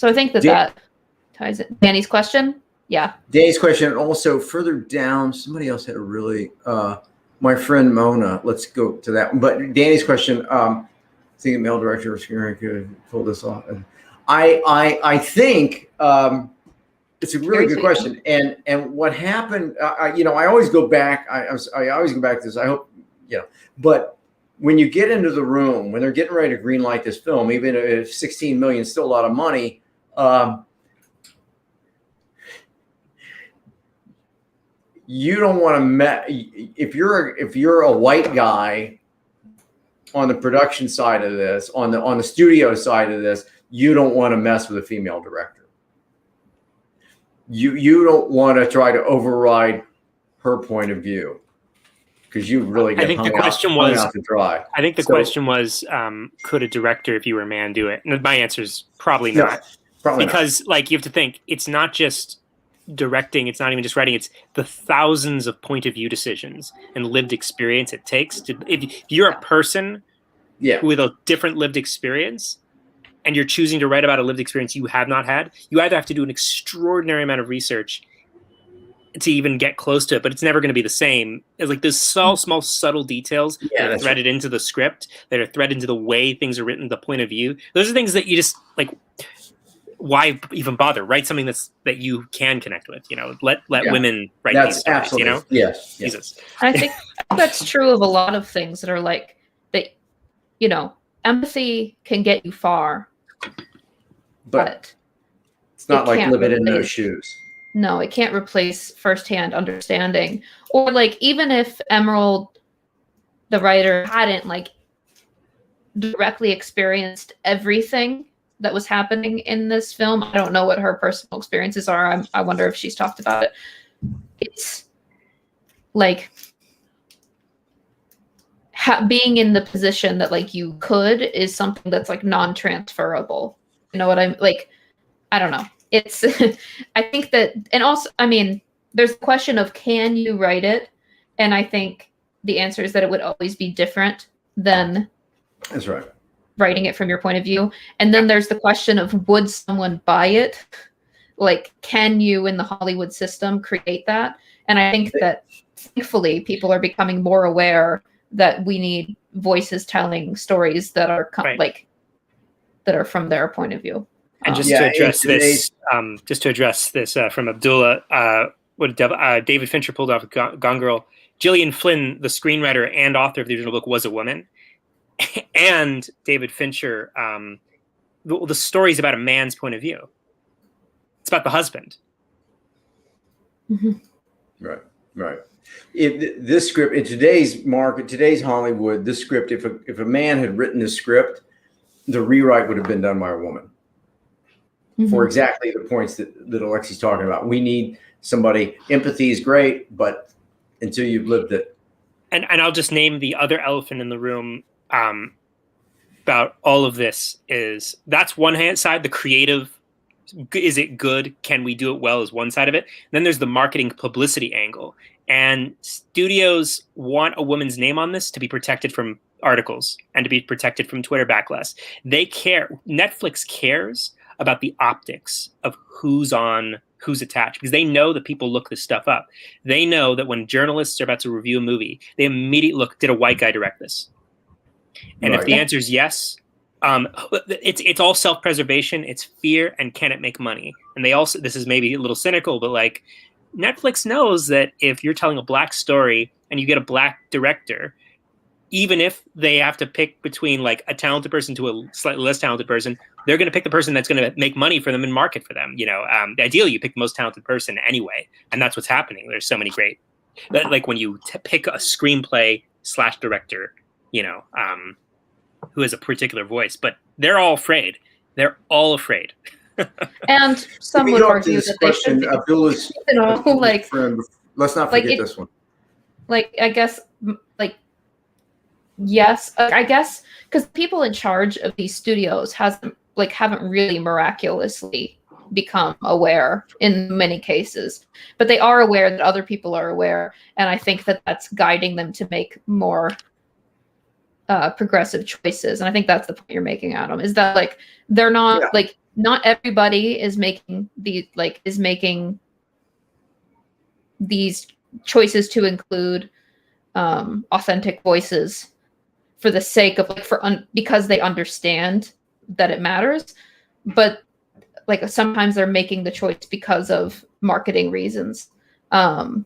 I think that that ties it. Danny's question? Yeah. Danny's question. Also, further down, somebody else had a really, my friend Mona, let's go to that one. But Danny's question, thinking male director or screenwriter could pull this off. I think it's a really good question. And what happened, I always go back. I always go back to this. I hope, but when you get into the room, when they're getting ready to greenlight this film, even if 16 million is still a lot of money, you don't want to if you're a white guy on the production side of this, on the studio side of this, you don't want to mess with a female director. You don't want to try to override her point of view, because you really get hung out to dry. I think the question was, could a director, if you were a man, do it? And my answer is probably not. Probably because not. Like, you have to think, it's not just directing, it's not even just writing, it's the thousands of point of view decisions and lived experience it takes to, if you're a person with a different lived experience and you're choosing to write about a lived experience you have not had, you either have to do an extraordinary amount of research to even get close to it, but it's never going to be the same. It's like those small subtle details that are threaded into the script, that are threaded into the way things are written, the point of view. Those are things that you just like, why even bother? Write something that you can connect with. Let women write these stories. Absolutely. Yes. Jesus. And I think that's true of a lot of things that are like that. Empathy can get you far, but it's not like living in those shoes. No, it can't replace firsthand understanding. Or like, even if Emerald, the writer, hadn't like directly experienced everything that was happening in this film, I don't know what her personal experiences are. I wonder if she's talked about it. It's like being in the position that like you could is something that's like non-transferable. You know what I'm like? I don't know. It's I think that, and also, I mean, there's a question of, can you write it? And I think the answer is that it would always be different than that's right, writing it from your point of view. And then there's the question of, would someone buy it? Like, can you in the Hollywood system create that? And I think that thankfully people are becoming more aware that we need voices telling stories that are that are from their point of view. And just to address this, from Abdullah, David Fincher pulled off Gone Girl. Gillian Flynn, the screenwriter and author of the original book, was a woman, and David Fincher. The story is about a man's point of view. It's about the husband. Mm-hmm. Right. This script in today's market, today's Hollywood, this script, if a man had written this script, the rewrite would have been done by a woman. Mm-hmm. For exactly the points that Alexie's talking about. We need somebody. Empathy is great, but until you've lived it. And I'll just name the other elephant in the room about all of this is that's one hand side, the creative. Is it good? Can we do it well is one side of it. Then there's the marketing publicity angle. And studios want a woman's name on this to be protected from articles and to be protected from Twitter backlash. They care. Netflix cares about the optics of who's attached, because they know that people look this stuff up. They know that when journalists are about to review a movie, they immediately look, did a white guy direct this? And right. If the answer is yes, it's all self-preservation. It's fear and can it make money? And they also, this is maybe a little cynical, but like Netflix knows that if you're telling a black story and you get a black director, even if they have to pick between like a talented person to a slightly less talented person, they're going to pick the person that's going to make money for them and market for them. You know, ideally you pick the most talented person anyway. And that's what's happening. There's so many great, like when you pick a screenplay / director, you know, who has a particular voice, but they're all afraid. They're all afraid. And some would argue that they should be, Abdullah's, you know, like, let's not forget this one. Like, I guess, like, yes, I guess, because people in charge of these studios haven't really miraculously become aware in many cases, but they are aware that other people are aware, and I think that that's guiding them to make more progressive choices. And I think that's the point you're making, Adam, is that like they're not like not everybody is making these choices to include authentic voices for the sake of like because they understand that it matters, but like sometimes they're making the choice because of marketing reasons. And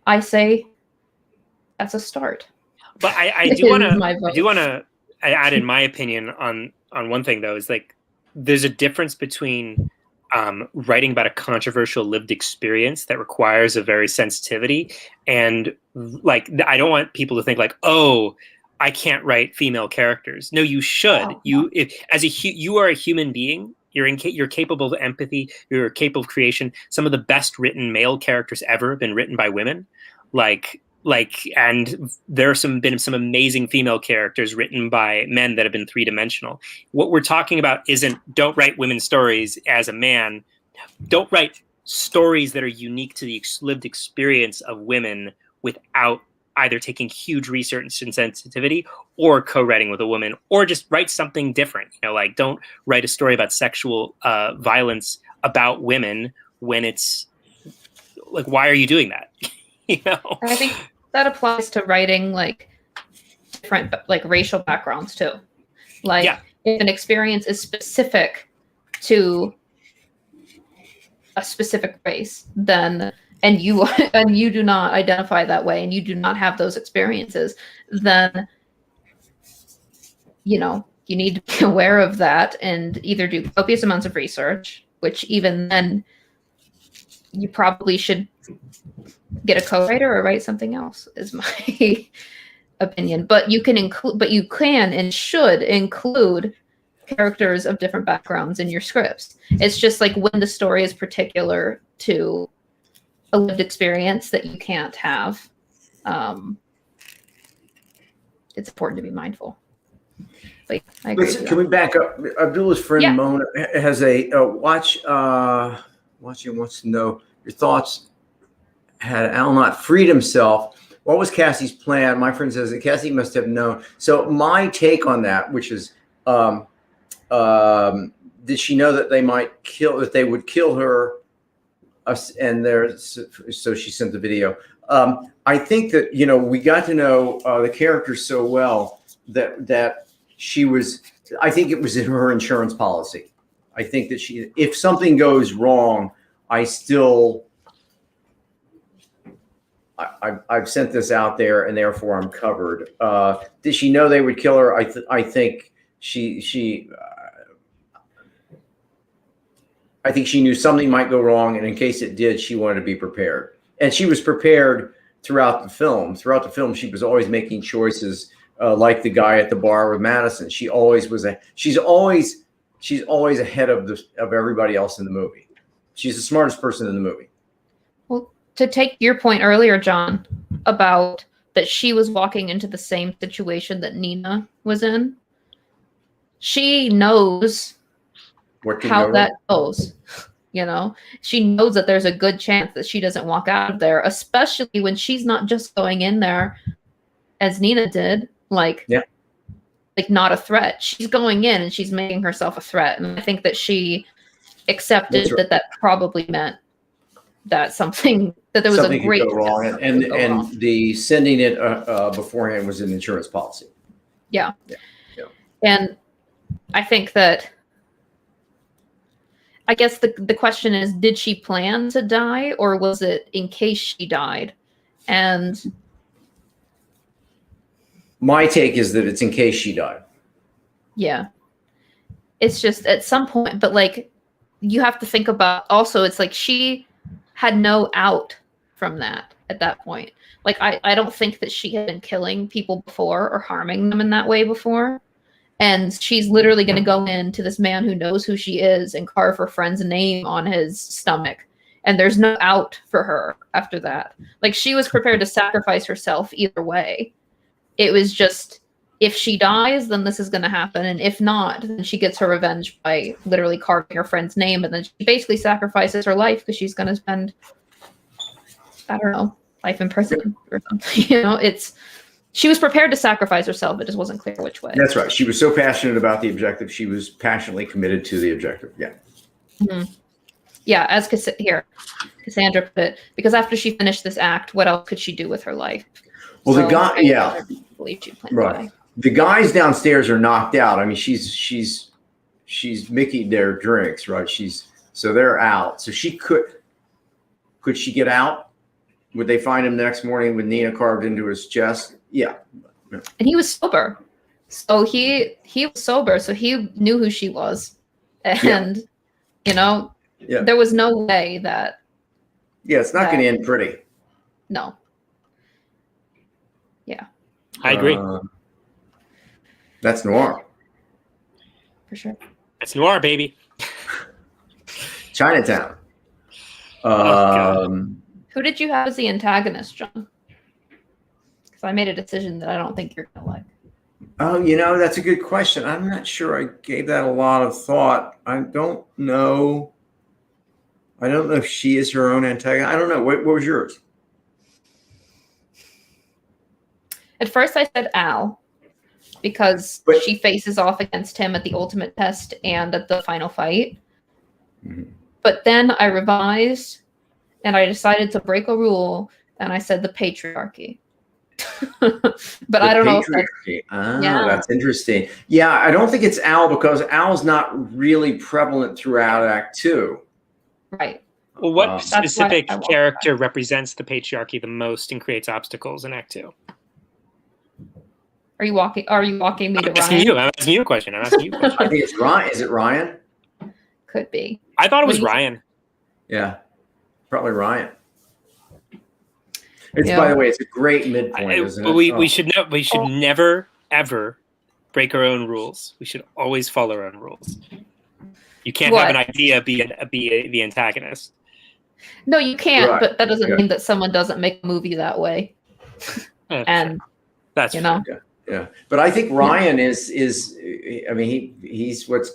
I say that's a start. But I do want to add in my opinion on one thing though, is like there's a difference between writing about a controversial lived experience that requires a very sensitivity, and like I don't want people to think like, oh, I can't write female characters. No, you should. Oh. You are a human being. You're capable of empathy. You're capable of creation. Some of the best written male characters ever have been written by women. And there have been some amazing female characters written by men that have been 3-dimensional. What we're talking about isn't don't write women's stories as a man. Don't write stories that are unique to the lived experience of women without either taking huge research and sensitivity or co-writing with a woman, or just write something different. You know, like don't write a story about sexual violence about women when it's like, why are you doing that? You know? I think that applies to writing like different like racial backgrounds too. Like if an experience is specific to a specific race, then and you do not identify that way and you do not have those experiences, then you know you need to be aware of that and either do copious amounts of research, which even then you probably should get a co-writer or write something else, is my opinion. But you can and should include characters of different backgrounds in your scripts. It's just like when the story is particular to a lived experience that you can't have, it's important to be mindful. But I agree. Can we back up? Abdullah's friend Mona has a watching wants to know your thoughts. Had Al not freed himself, what was Cassie's plan? My friend says that Cassie must have known. So my take on that, which is, did she know that they would kill her? So she sent the video. I think that, you know, we got to know the character so well that she was, I think it was in her insurance policy. I think that if something goes wrong, I still I've sent this out there, and therefore I'm covered. Did she know they would kill her? I think I think she knew something might go wrong, and in case it did, she wanted to be prepared. And she was prepared throughout the film. Throughout the film, she was always making choices, like the guy at the bar with Madison. She's always ahead of everybody else in the movie. She's the smartest person in the movie. Well, to take your point earlier, John, about that she was walking into the same situation that Nina was in, she knows how that goes. You know, she knows that there's a good chance that she doesn't walk out of there, especially when she's not just going in there as Nina did, like not a threat. She's going in and she's making herself a threat. And I think that she accepted that probably meant that that there was something a great could go wrong. And the sending it beforehand was an insurance policy. Yeah. And I think that, I guess the question is, did she plan to die, or was it in case she died? And my take is that it's in case she died. Yeah. It's just at some point, but like, you have to think about also, it's like she had no out from that at that point. Like, I don't think that she had been killing people before or harming them in that way before. And she's literally going to go into this man who knows who she is and carve her friend's name on his stomach. And there's no out for her after that. Like, she was prepared to sacrifice herself either way. It was just, if she dies, then this is going to happen. And if not, then she gets her revenge by literally carving her friend's name. And then she basically sacrifices her life because she's going to spend, I don't know, life in prison or something. You know, she was prepared to sacrifice herself. It just wasn't clear which way. That's right. She was so passionate about the objective. She was passionately committed to the objective. Yeah. Mm-hmm. Yeah. As Cassandra put it, because after she finished this act, what else could she do with her life? Well, so the guy, I believe she planned right. The guys downstairs are knocked out. I mean, she's Mickey'd their drinks, right? So they're out. So could she get out? Would they find him the next morning with Nina carved into his chest? Yeah. And he was sober. So he was sober. So he knew who she was. And, you know, there was no way that. Yeah, it's not going to end pretty. No. Yeah. I agree. That's noir. For sure. That's noir, baby. Chinatown. Who did you have as the antagonist, John? Because I made a decision that I don't think you're going to like. Oh, you know, that's a good question. I'm not sure I gave that a lot of thought. I don't know. I don't know if she is her own antagonist. I don't know. What was yours? At first I said Al, because she faces off against him at the ultimate test and at the final fight. Mm-hmm. But then I revised and I decided to break a rule and I said the patriarchy. But I don't know if that's interesting. Yeah, I don't think it's Al, because Al's not really prevalent throughout Act 2. Right. Well, what specific character represents the patriarchy the most and creates obstacles in Act 2? Are you walking me to Ryan? I'm asking you a question. I think it's Ryan. Is it Ryan? Could be. I thought it was Ryan. Yeah, probably Ryan. By the way, it's a great midpoint, isn't it? We should never ever break our own rules. We should always follow our own rules. You can't have an idea be the antagonist. No, you can't. But that doesn't mean that someone doesn't make a movie that way. And that's Yeah, but I think Ryan is. I mean, he's what's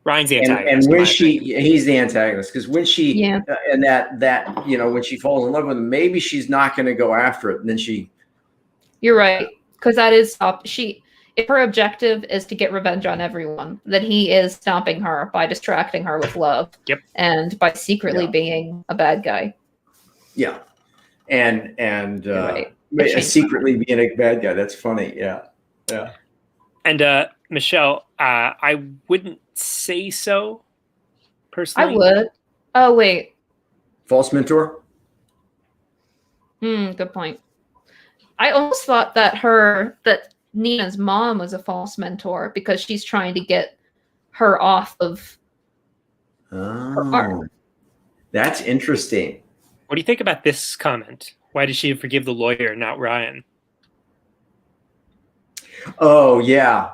Ryan's the antagonist. And when he's the antagonist, because when she and that when she falls in love with him, maybe she's not going to go after it, and then she. You're right, because that is if her objective is to get revenge on everyone, then he is stopping her by distracting her with love. Yep. And by secretly being a bad guy. Yeah, and secretly being a bad guy. That's funny. Yeah. And Michelle, I wouldn't say so personally. I would. Oh wait. False mentor. Good point. I almost thought that Nina's mom was a false mentor because she's trying to get her off of her arm. That's interesting. What do you think about this comment? Why did she forgive the lawyer, not Ryan? Oh yeah.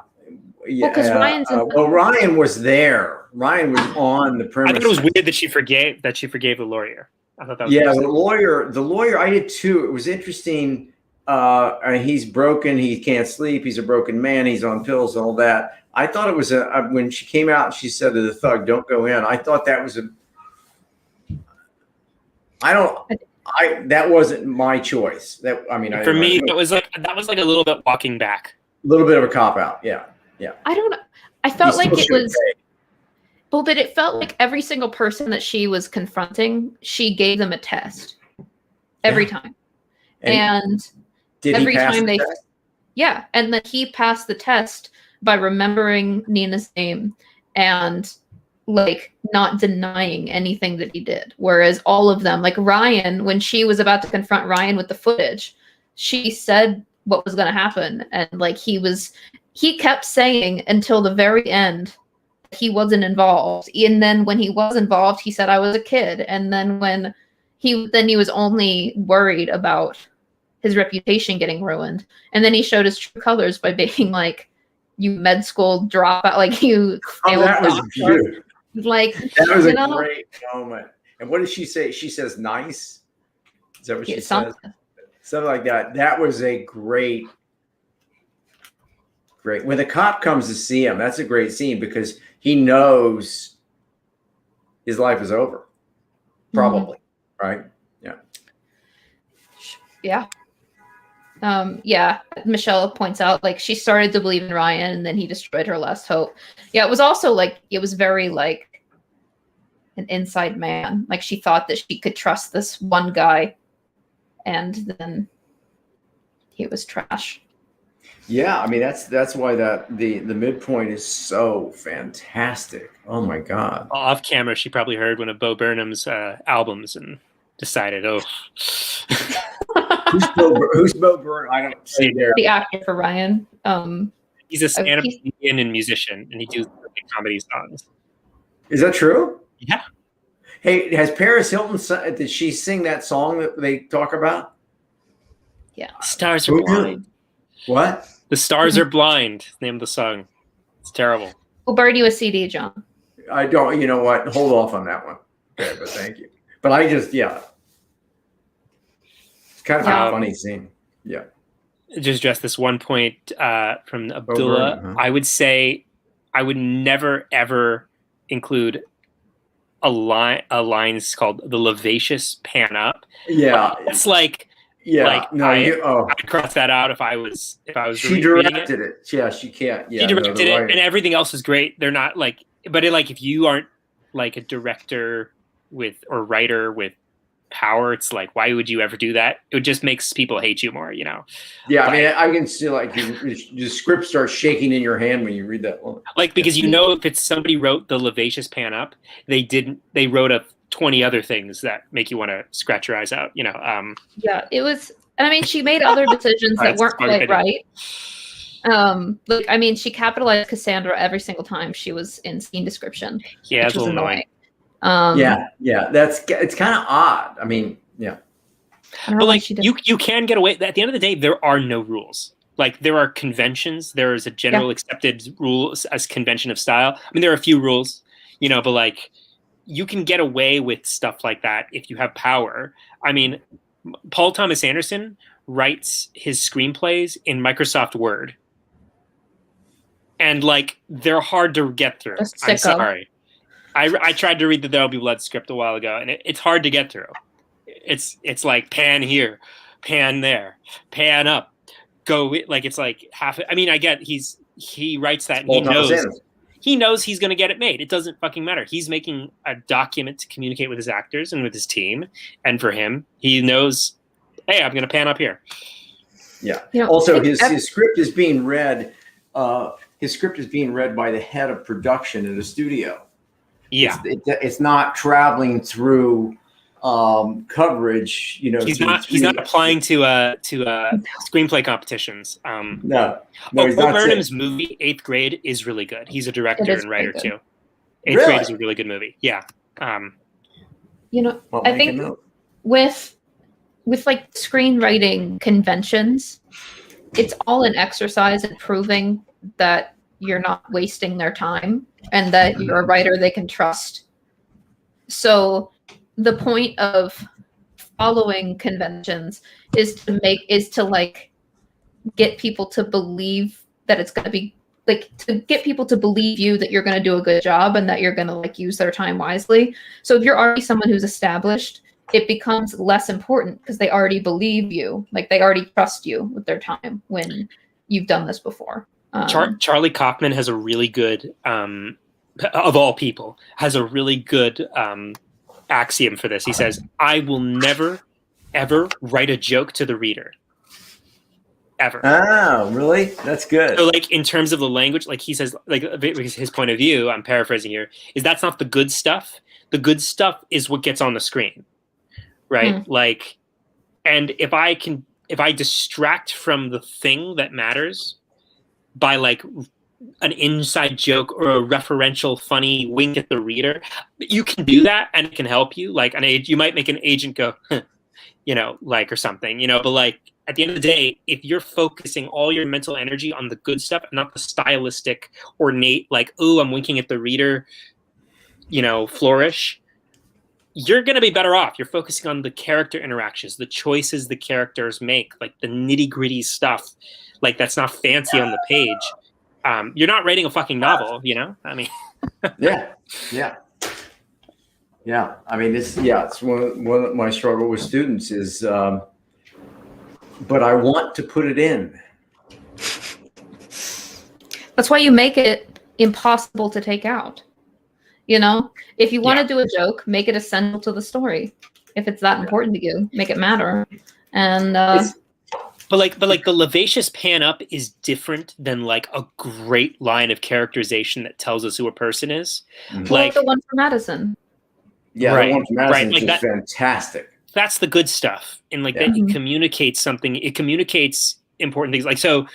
Yeah, because Ryan's Ryan was there. Ryan was on the premise. I thought it was weird that she forgave the lawyer. I thought that was the lawyer. I did too. It was interesting. He's broken. He can't sleep. He's a broken man. He's on pills and all that. I thought it was when she came out and she said to the thug, "Don't go in." I thought that was that wasn't my choice. For me, that was like a little bit walking back. A little bit of a cop out. Yeah. I don't know. I felt like it was. Well, but it felt like every single person that she was confronting, she gave them a test every time. And did every he pass time the they, test? yeah. And then he passed the test by remembering Nina's name and like not denying anything that he did. Whereas all of them, like Ryan, when she was about to confront Ryan with the footage, she said what was going to happen. And like he kept saying until the very end he wasn't involved. And then when he was involved, he said, I was a kid. And then when he was only worried about his reputation getting ruined. And then he showed his true colors by being like, you med school dropout, like you failed doctor. Like that was a great moment. And what did she say? She says nice. Is that what she says? Something like that. That was a great. When the cop comes to see him, that's a great scene because he knows his life is over. Probably. Right? Yeah. Yeah. Yeah. Michelle points out like she started to believe in Ryan and then he destroyed her last hope. Yeah, it was also like it was very like an inside man. Like she thought that she could trust this one guy and then he was trash. Yeah, I mean that's why the midpoint is so fantastic. Oh my god! Off camera, she probably heard one of Bo Burnham's albums and decided, oh, who's Bo Burnham? I don't see there. The actor for Ryan. He's a stand-up comedian and musician, and he does comedy songs. Is that true? Yeah. Hey, has Paris Hilton? Did she sing that song that they talk about? Yeah. Stars Are Blind. What? The Stars Are Blind. Name of the song. It's terrible. We'll burn you a CD, John. I don't. You know what? Hold off on that one. Okay, but thank you. But I just, it's kind of a funny scene. Yeah. Just address this one point from Abdullah. I would say I would never ever include a line called the Lavacious Pan Up. Yeah. It's like. Yeah, like no, I'd cross that out if I was. She directed it. Yeah, she can't. Yeah, she directed it, and everything else is great. They're not like, but if you aren't like a director or writer with power, it's like, why would you ever do that? It just makes people hate you more, you know. Yeah, I mean, I can see like the script starts shaking in your hand when you read that one. Like because if it's somebody wrote the Lavacious Pan Up, they wrote 20 other things that make you want to scratch your eyes out, you know. Yeah, it was. I mean, she made other decisions that weren't quite right. Like I mean, she capitalized Cassandra every single time she was in scene description. Yeah, it's a little annoying. Yeah, it's kind of odd. I mean, yeah. But like you can get away. At the end of the day, there are no rules. Like there are conventions. There is a general accepted rule as convention of style. I mean, there are a few rules, you know, but like. You can get away with stuff like that if you have power. I mean, Paul Thomas Anderson writes his screenplays in Microsoft Word. And like, they're hard to get through. I'm sorry. I tried to read the There'll Be Blood script a while ago and it's hard to get through. It's like pan here, pan there, pan up, go like, it's like half. I mean, I get he writes that and he knows he's going to get it made. It doesn't fucking matter. He's making a document to communicate with his actors and with his team. And for him, he knows, hey, I'm going to pan up here. Yeah. Also, his script is being read. His script is being read by the head of production in the studio. Yeah. It's not traveling through coverage. You know, he's not applying to screenplay competitions. No, he's Bo not. Burnham's movie 8th Grade is really good. He's a director and writer too. 8th Really? Grade is a really good movie. Yeah. You know, I think with like screenwriting conventions, it's all an exercise in proving that you're not wasting their time and that you're a writer they can trust. So the point of following conventions is to like get people to believe that it's going to be like, to get people to believe you that you're going to do a good job and that you're going to like use their time wisely. So if you're already someone who's established, it becomes less important because they already believe you, like they already trust you with their time when you've done this before. Charlie Kaufman has a really good, of all people, has a really good axiom for this. He says, "I will never, ever write a joke to the reader." Ever. Oh, really? That's good. So, like, in terms of the language, like he says, like his point of view, I'm paraphrasing here, is that's not the good stuff. The good stuff is what gets on the screen, right? Like, and if I distract from the thing that matters by like an inside joke or a referential funny wink at the reader, you can do that and it can help you. Like you might make an agent go, you know, like, or something, you know, but like at the end of the day, if you're focusing all your mental energy on the good stuff, not the stylistic, ornate, like, oh, I'm winking at the reader, you know, flourish, you're going to be better off. You're focusing on the character interactions, the choices the characters make, like the nitty gritty stuff, like that's not fancy on the page. You're not writing a fucking novel, you know? I mean, yeah. I mean, it's one of my struggle with students is, but I want to put it in. That's why you make it impossible to take out. You know, if you want to do a joke, make it essential to the story. If it's that important to you, make it matter. And but like the Lavacious pan up is different than like a great line of characterization that tells us who a person is. Like the one for Madison. Yeah, right, the one from Madison right. Like is fantastic. That's the good stuff, and like that it communicates something. It communicates important things. Like so.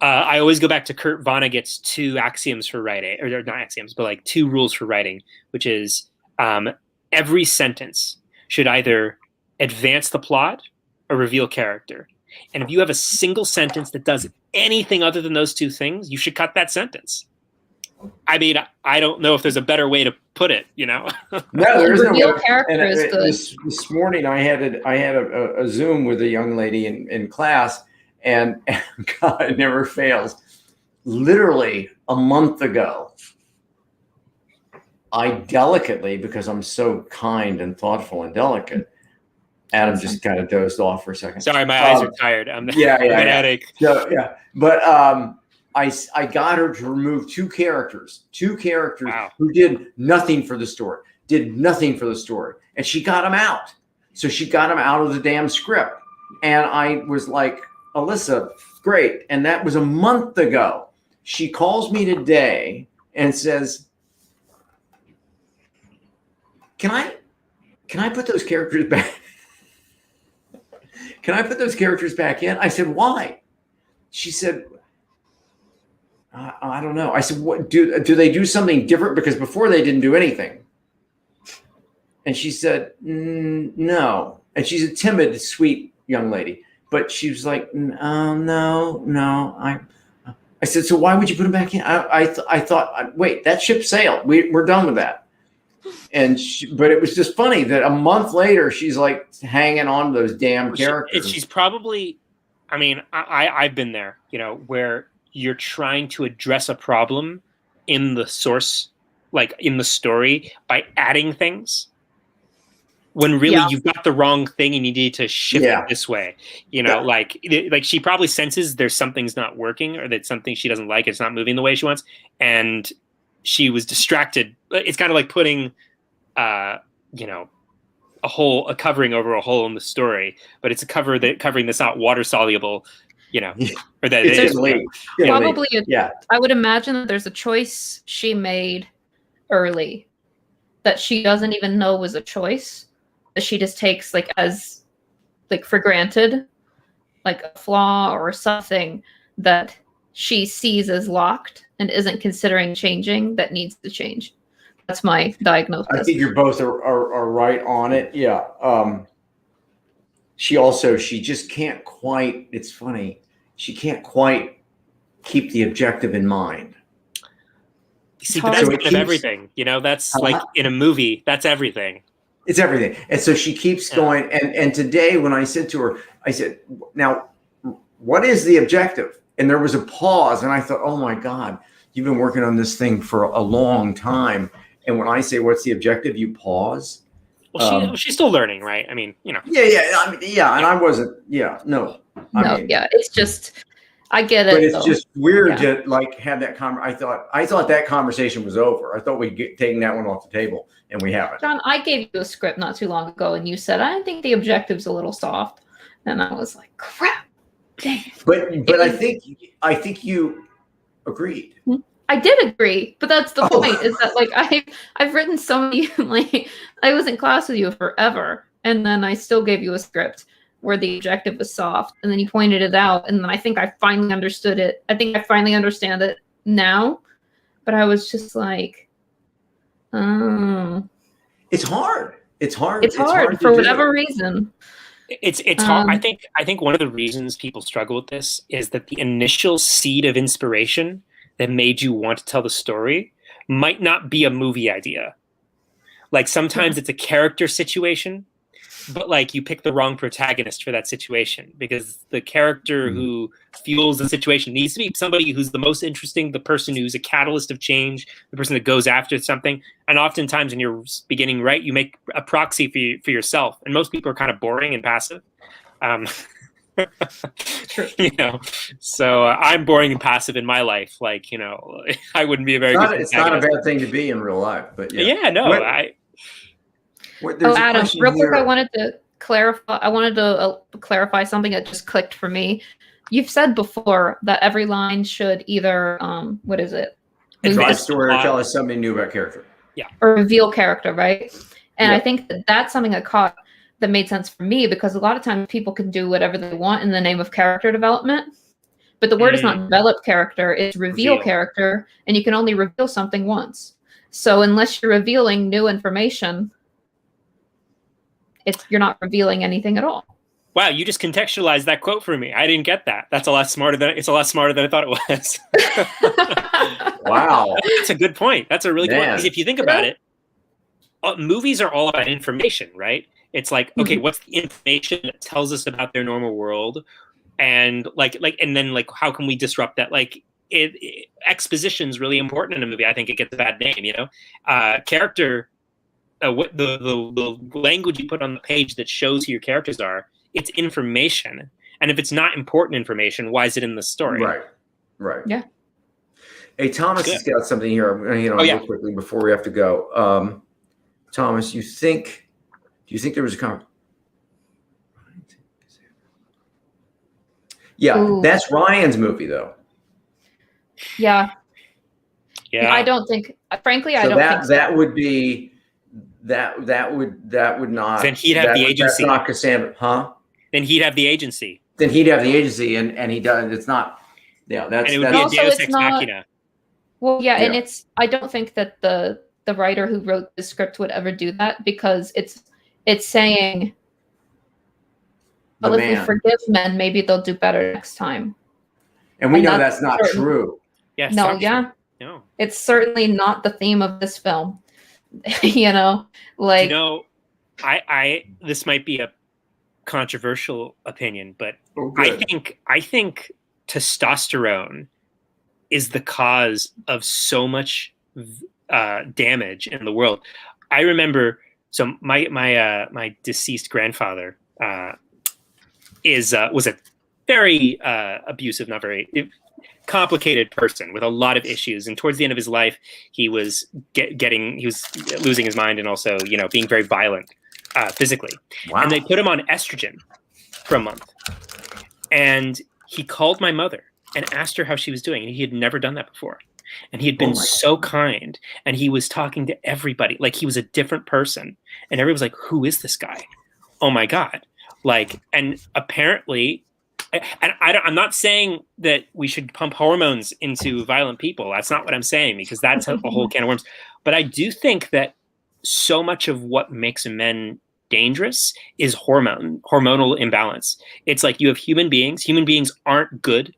I always go back to Kurt Vonnegut's 2 axioms for writing, or not axioms, but like 2 rules for writing, which is every sentence should either advance the plot or reveal character. And if you have a single sentence that does anything other than those 2 things, you should cut that sentence. I mean, I don't know if there's a better way to put it, you know? No, there's no reveal character is good. This morning I had a Zoom with a young lady in class. And God, it never fails. Literally a month ago, I delicately, because I'm so kind and thoughtful and delicate, Adam just kind of dozed off for a second. Sorry, my eyes are tired. I'm yeah. headache. So, yeah. But I got her to remove 2 characters Wow. who did nothing for the story, and she got them out. So she got them out of the damn script. And I was like, Alyssa, great. And that was a month ago. She calls me today and says, Can I put those characters back? Can I put those characters back in? I said, why? She said, I don't know. I said, what do they do something different? Because before they didn't do anything. And she said, no. And she's a timid, sweet young lady. But she was like, no. I said, so why would you put him back in? I thought, wait, that ship sailed. We're done with that. And but it was just funny that a month later, she's like hanging on to those damn characters. She's probably, I mean, I've been there, you know, where you're trying to address a problem in the source, like in the story, by adding things. When really you've got the wrong thing and you need to shift it this way, you know, like she probably senses there's something's not working or that something she doesn't like, it's not moving the way she wants. And she was distracted. It's kind of like putting, you know, a covering over a hole in the story, but it's a covering that's not water soluble, you know, or that it is. Probably, I would imagine that there's a choice she made early that she doesn't even know was a choice. that she just takes like as like for granted, like a flaw or something that she sees as locked and isn't considering changing that needs to change. That's my diagnosis. I think you're both are right on it. Yeah. She just can't quite, it's funny, she can't quite keep the objective in mind. See, but that's kind of everything, you know, that's like in a movie, that's everything. It's everything. And so she keeps going. And today when I said to her, I said, now, what is the objective? And there was a pause and I thought, oh my God, you've been working on this thing for a long time. And when I say, what's the objective? You pause. Well, she's still learning, right? I mean, you know. Yeah. And I wasn't, it's just, I get it. But it's just weird to like have that I thought that conversation was over. I thought we'd taken that one off the table, and we haven't. John, I gave you a script not too long ago, and you said, I think the objective's a little soft. And I was like, crap. Dang. But I think you agreed. I did agree, but that's the point. Is that like I've written so many, like I was in class with you forever, and then I still gave you a script where the objective was soft, and then you pointed it out, and then I think I finally understood it. I think I finally understand it now, but I was just like, oh. It's hard. It's hard. It's hard for whatever reason. It's hard. I think one of the reasons people struggle with this is that the initial seed of inspiration that made you want to tell the story might not be a movie idea. Like sometimes it's a character situation, but like you pick the wrong protagonist for that situation because the character who fuels the situation needs to be somebody who's the most interesting, the person who's a catalyst of change, the person that goes after something. And oftentimes when you're beginning, right, you make a proxy for yourself. And most people are kind of boring and passive. You know, so I'm boring and passive in my life. Like, you know, I wouldn't be a very good It's not a bad thing to be in real life, but Adam, real quick, I wanted to clarify something that just clicked for me. You've said before that every line should either what is it? Drive story or tell us something new about character. Yeah. Or reveal character, right? And I think that's something that made sense for me because a lot of times people can do whatever they want in the name of character development. But the word is not develop character, it's reveal character, and you can only reveal something once. So unless you're revealing new information, you're not revealing anything at all. Wow, you just contextualized that quote for me. I didn't get that. It's a lot smarter than I thought it was. Wow. That's a good point. That's a really good one. Because if you think about it, movies are all about information, right? It's like, okay, what's the information that tells us about their normal world? And and then how can we disrupt that? Like exposition is really important in a movie. I think it gets a bad name, you know? Character, what the language you put on the page that shows who your characters are, it's information. And if it's not important information, why is it in the story? Right. Yeah. Hey, Thomas has got something here. I'm going to hit on real quickly before we have to go. Thomas, do you think there was a comment? Yeah, Ooh. That's Ryan's movie, though. Yeah. I don't think. Frankly, I don't think so. That would be that would not. Then he'd have the agency. That's not Cassandra, huh? Then he'd have the agency. And he does. It's not. Yeah, that's. And it would be a Deus Ex Machina. Well, yeah, and I don't think that the writer who wrote the script would ever do that because it's saying, well, if we forgive men, maybe they'll do better next time. And we know that's not true. Yes. No. It's certainly not the theme of this film. I this might be a controversial opinion, but I think testosterone is the cause of so much damage in the world. I remember, so my deceased grandfather was a very abusive, not very complicated person with a lot of issues. And towards the end of his life, he was losing his mind and also, being very violent physically. Wow. And they put him on estrogen for a month. And he called my mother and asked her how she was doing. And he had never done that before. and he had been so kind, and he was talking to everybody like he was a different person, and everybody was like, who is this guy? Oh my God. Like, and apparently, and I'm not saying that we should pump hormones into violent people. That's not what I'm saying, because that's a whole can of worms. But I do think that so much of what makes men dangerous is hormonal imbalance. It's like you have human beings. Human beings aren't good.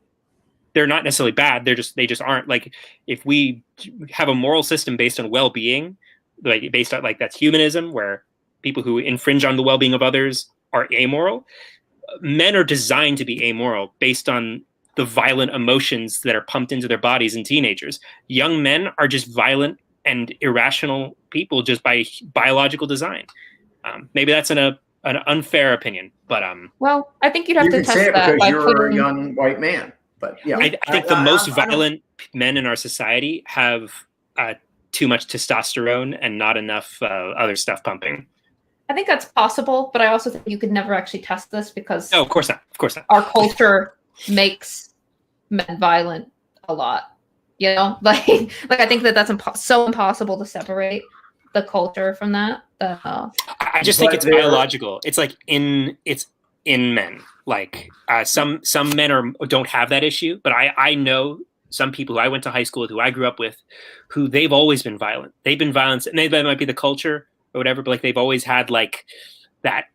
They're not necessarily bad. They just aren't. Like, if we have a moral system based on well-being, like based on, like, that's humanism, where people who infringe on the well-being of others are amoral. Men are designed to be amoral based on the violent emotions that are pumped into their bodies in teenagers. Young men are just violent and irrational people just by biological design. Maybe that's an unfair opinion, but well, I think you'd have to test say it that because you're a young white man. But yeah, I think the most violent men in our society have too much testosterone and not enough other stuff pumping. I think that's possible, but I also think you could never actually test this because no, of course not. Of course not. Our culture makes men violent a lot. You know, like I think that's so impossible to separate the culture from that. I just think it's biological. It's like in men. Like some men don't have that issue, but I know some people who I went to high school with, who I grew up with, who they've always been violent. They've been violent, and that might be the culture or whatever, but like they've always had like that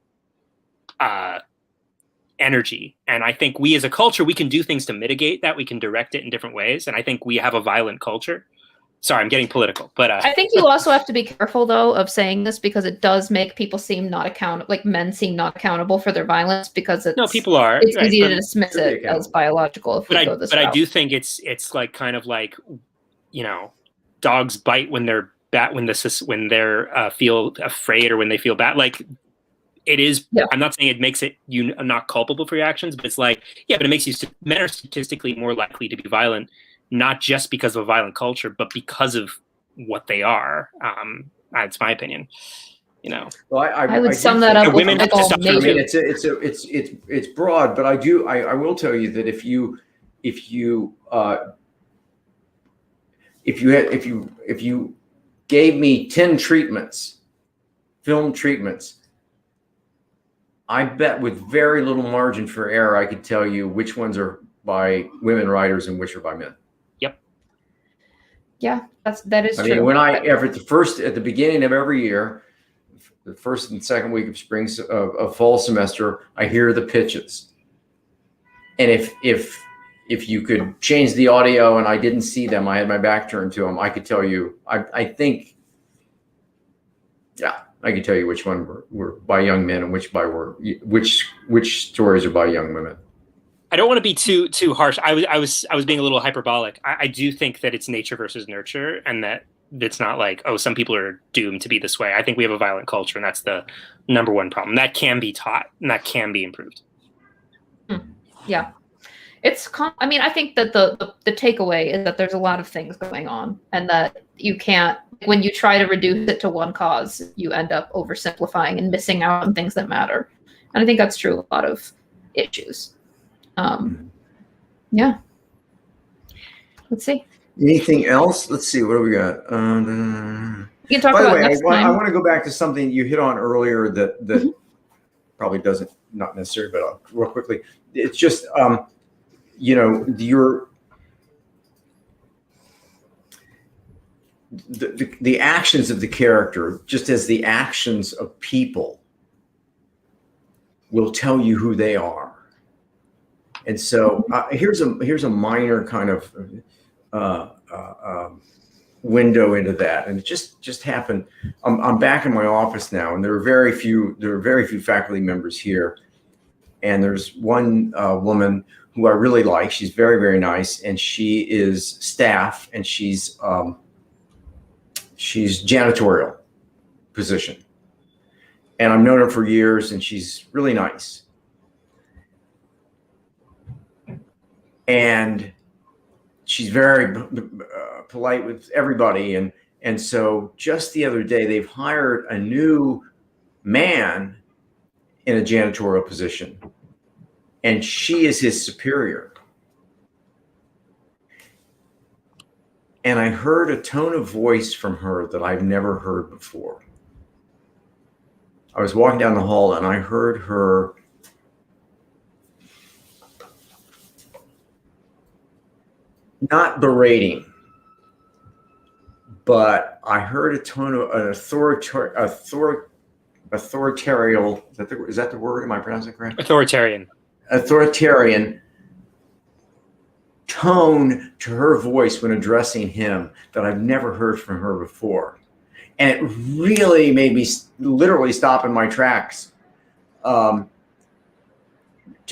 energy. And I think we as a culture, we can do things to mitigate that. We can direct it in different ways. And I think we have a violent culture. Sorry, I'm getting political, but I think you also have to be careful though of saying this, because it does make people seem not accountable, like men seem not accountable for their violence, because it's, no, people are. It's easy to dismiss it as biological. If we go this route. I do think it's like kind of like, you know, dogs bite when they're when they're feel afraid or when they feel bad. Like, it is. Yeah. I'm not saying it makes it you not culpable for your actions, but it's like, yeah, but it makes you, men are statistically more likely to be violent, not just because of a violent culture, but because of what they are. That's my opinion. You know, well, I would sum that up. Women have to stop. I mean, it's broad, but I will tell you that if you gave me 10 treatments, film treatments, I bet with very little margin for error, I could tell you which ones are by women writers and which are by men. Yep. Yeah, that is true. I mean, when at the beginning of every year, the first and second week of spring, of fall semester, I hear the pitches. And if you could change the audio and I didn't see them, I had my back turned to them, I could tell you, I think, yeah, I could tell you which one were by young men and which stories are by young women. I don't want to be too harsh. I was being a little hyperbolic. I do think that it's nature versus nurture, and that it's not like, oh, some people are doomed to be this way. I think we have a violent culture, and that's the number one problem. That can be taught, and that can be improved. Yeah. I mean, I think that the takeaway is that there's a lot of things going on, and that you can't, when you try to reduce it to one cause, you end up oversimplifying and missing out on things that matter. And I think that's true of a lot of issues. Yeah. Let's see. Anything else? Let's see. What do we got? You can talk by the about way, next time. I want to go back to something you hit on earlier that probably doesn't, not necessary, but real quickly. It's just, you know, the actions of the character, just as the actions of people, will tell you who they are. And so here's a minor kind of window into that, and it just happened. I'm back in my office now, and there are very few faculty members here, and there's one woman who I really like. She's very, very nice, and she is staff, and she's janitorial position, and I've known her for years, and she's really nice. And she's very polite with everybody. And so just the other day, they've hired a new man in a janitorial position, and she is his superior. and I heard a tone of voice from her that I've never heard before. I was walking down the hall and I heard her not berating, but I heard a tone of an authoritarian. Is that the word? Am I pronouncing it correct? Authoritarian. Authoritarian tone to her voice when addressing him that I've never heard from her before. And it really made me literally stop in my tracks to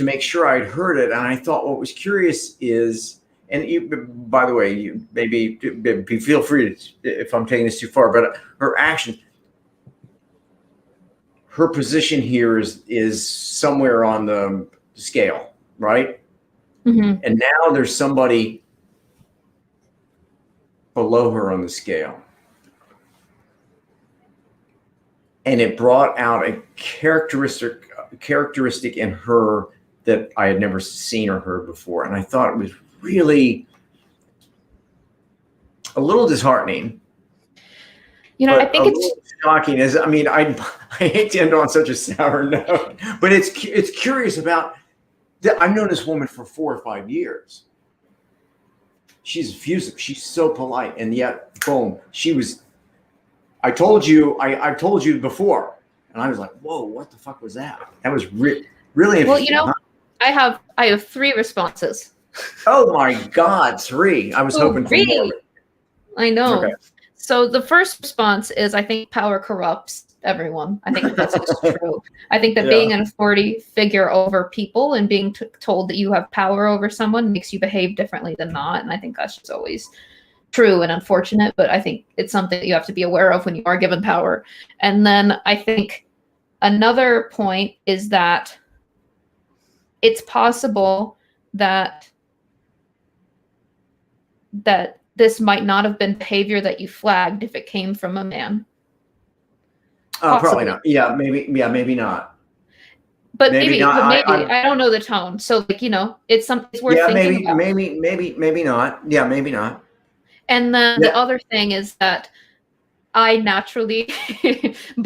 make sure I'd heard it. And I thought what was curious is, and you, by the way, you maybe feel free to, if I'm taking this too far, but her action, her position here is somewhere on the scale, right? Mm-hmm. And now there's somebody below her on the scale. And it brought out a characteristic in her that I had never seen or heard before. And I thought it was really a little disheartening. You know, I think it's shocking. I hate to end on such a sour note, but it's curious about that. I've known this woman for 4 or 5 years. She's effusive. She's so polite, and yet, boom, she was. I told you before, and I was like, "Whoa, what the fuck was that?" That was really interesting. Well, you know, huh? I have 3 responses. Oh my God, 3! I was hoping for more. I know. Okay. So the first response is, I think power corrupts everyone. I think that's just true. I think that being an authority figure over people and being told that you have power over someone makes you behave differently than not. And I think that's just always true and unfortunate, but I think it's something that you have to be aware of when you are given power. And then I think another point is that it's possible that this might not have been behavior that you flagged if it came from a man. Probably not. Yeah, maybe not. But maybe I don't know the tone. So, like, you know, it's worth thinking about. Maybe not. Yeah, maybe not. And then the other thing is that I naturally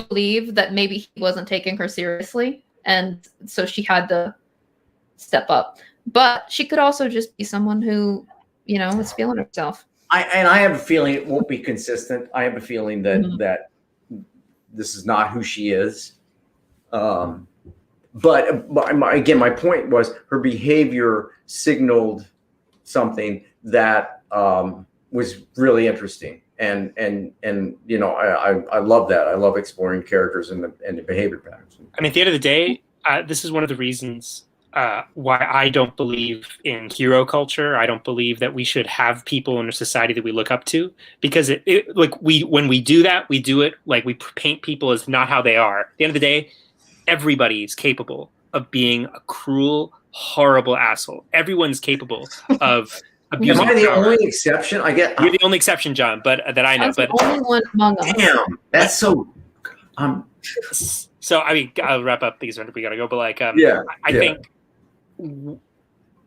believe that maybe he wasn't taking her seriously, and so she had to step up. But she could also just be someone who, you know, is feeling herself. I have a feeling it won't be consistent. I have a feeling that that this is not who she is. But again, my point was her behavior signaled something that was really interesting, and you know, I love that. I love exploring characters and the behavior patterns. I mean, at the end of the day, this is one of the reasons why I don't believe in hero culture. I don't believe that we should have people in a society that we look up to, because when we do that, we do it like we paint people as not how they are. At the end of the day, everybody's capable of being a cruel, horrible asshole. Everyone's capable of abusing power. Am I the only exception? You're the only exception, John, but that I know. But the only one among us. Damn, that's so. So I mean, I'll wrap up because we gotta go. But like, I think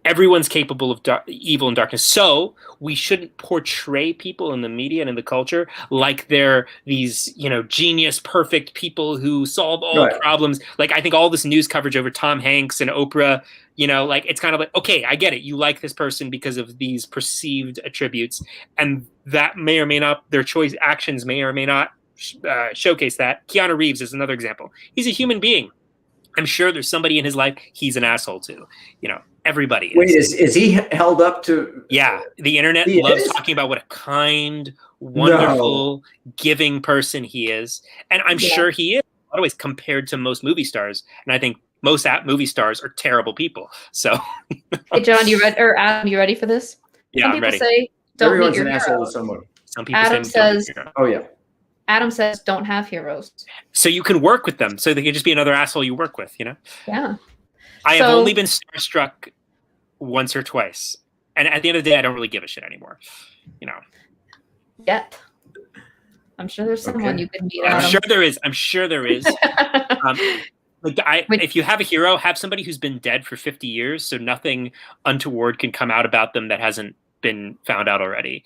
everyone's capable of evil and darkness. So we shouldn't portray people in the media and in the culture like they're these, you know, genius, perfect people who solve all problems. Like, I think all this news coverage over Tom Hanks and Oprah, you know, like, it's kind of like, okay, I get it. You like this person because of these perceived attributes, and that may or may not, their actions may or may not showcase that. Keanu Reeves is another example. He's a human being. I'm sure there's somebody in his life he's an asshole to. You know, everybody is. Wait, is he held up to? Yeah, the internet loves talking about what a kind, wonderful, giving person he is, and I'm sure he is. In a lot of ways, compared to most movie stars, and I think most movie stars are terrible people. So, hey, John, you ready? Or Adam, you ready for this? Yeah, Some I'm ready. Say, don't Everyone's meet your an hero. asshole to someone. Some people Adam says, "Oh yeah." Adam says, "Don't have heroes." So you can work with them. So they can just be another asshole you work with. You know. Yeah. I have only been starstruck once or twice, and at the end of the day, I don't really give a shit anymore. You know. Yet. I'm sure there's someone you can meet. I'm sure there is. If you have a hero, have somebody who's been dead for 50 years, so nothing untoward can come out about them that hasn't been found out already.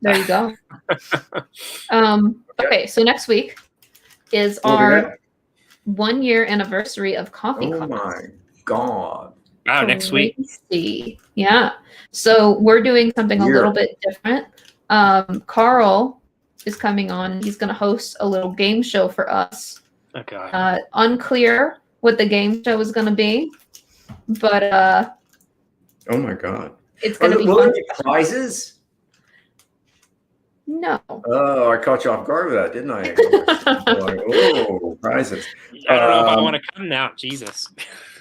There you go. Okay, so next week is We'll do our that. 1 year anniversary of Coffee Oh Class. my God. Wow, next week. Crazy. Yeah. So we're doing something a little bit different. Carl is coming on. He's going to host a little game show for us. Oh God. Unclear what the game show is going to be, but Oh my God. it's going to be Will fun. there be prizes? No. Oh, I caught you off guard with that, didn't I? Like, oh, prizes. I don't know if I want to come now. Jesus.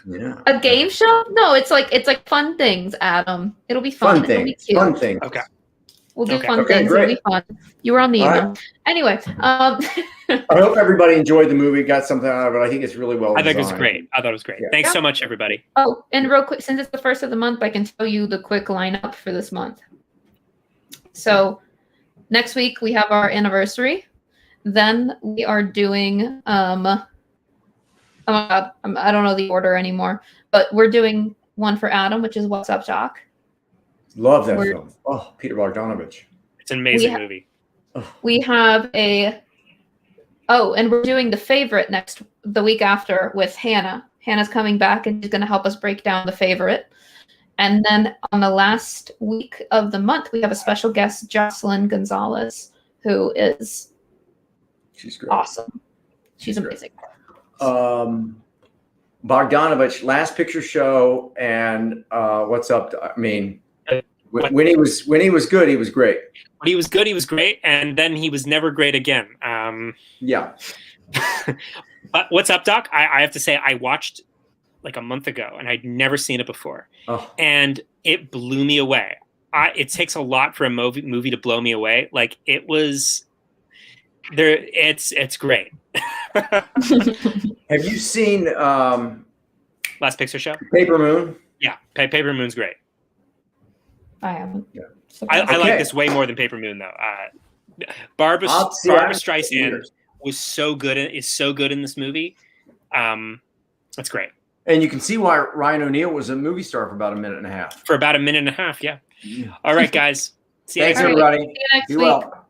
Yeah. A game show? No, it's like fun things, Adam. It'll be fun. Fun It'll be things. cute. Fun things. Okay. We'll do Okay. fun Okay, things. great. It'll be fun. You were on the All email. right. Anyway, I hope everybody enjoyed the movie, got something out of it. I think it's really well I think it was designed. great. I thought it was great. Yeah. Thanks so much, everybody. oh, and real quick, since it's the first of the month, I can tell you the quick lineup for this month. So next week we have our anniversary. Then we are doing oh my God, I don't know the order anymore, but we're doing one for Adam, which is What's Up, Doc. Love that film. Oh, Peter Bogdanovich. It's an amazing movie. We have and we're doing The Favorite the week after with Hannah. Hannah's coming back and she's going to help us break down The Favorite. And then on the last week of the month, we have a special guest, Jocelyn Gonzalez, who is She's great. awesome. She's amazing. Bogdanovich, Last Picture Show, and What's Up? I mean, when he was good, he was great. When he was good, he was great, and then he was never great again. Yeah. But What's Up, Doc? I have to say, I watched like a month ago, and I'd never seen it before, and it blew me away. It takes a lot for a movie to blow me away. Like it was there. It's great. Have you seen Last Picture Show? Paper Moon? Yeah, Paper Moon's great. I haven't. Yeah. I like this way more than Paper Moon, though. Barbara Streisand was so good. Is so good in this movie. That's great. And you can see why Ryan O'Neal was a movie star for about a minute and a half. For about a minute and a half, yeah. All right, guys. See you Thanks, next week. everybody. See you next Be week. well.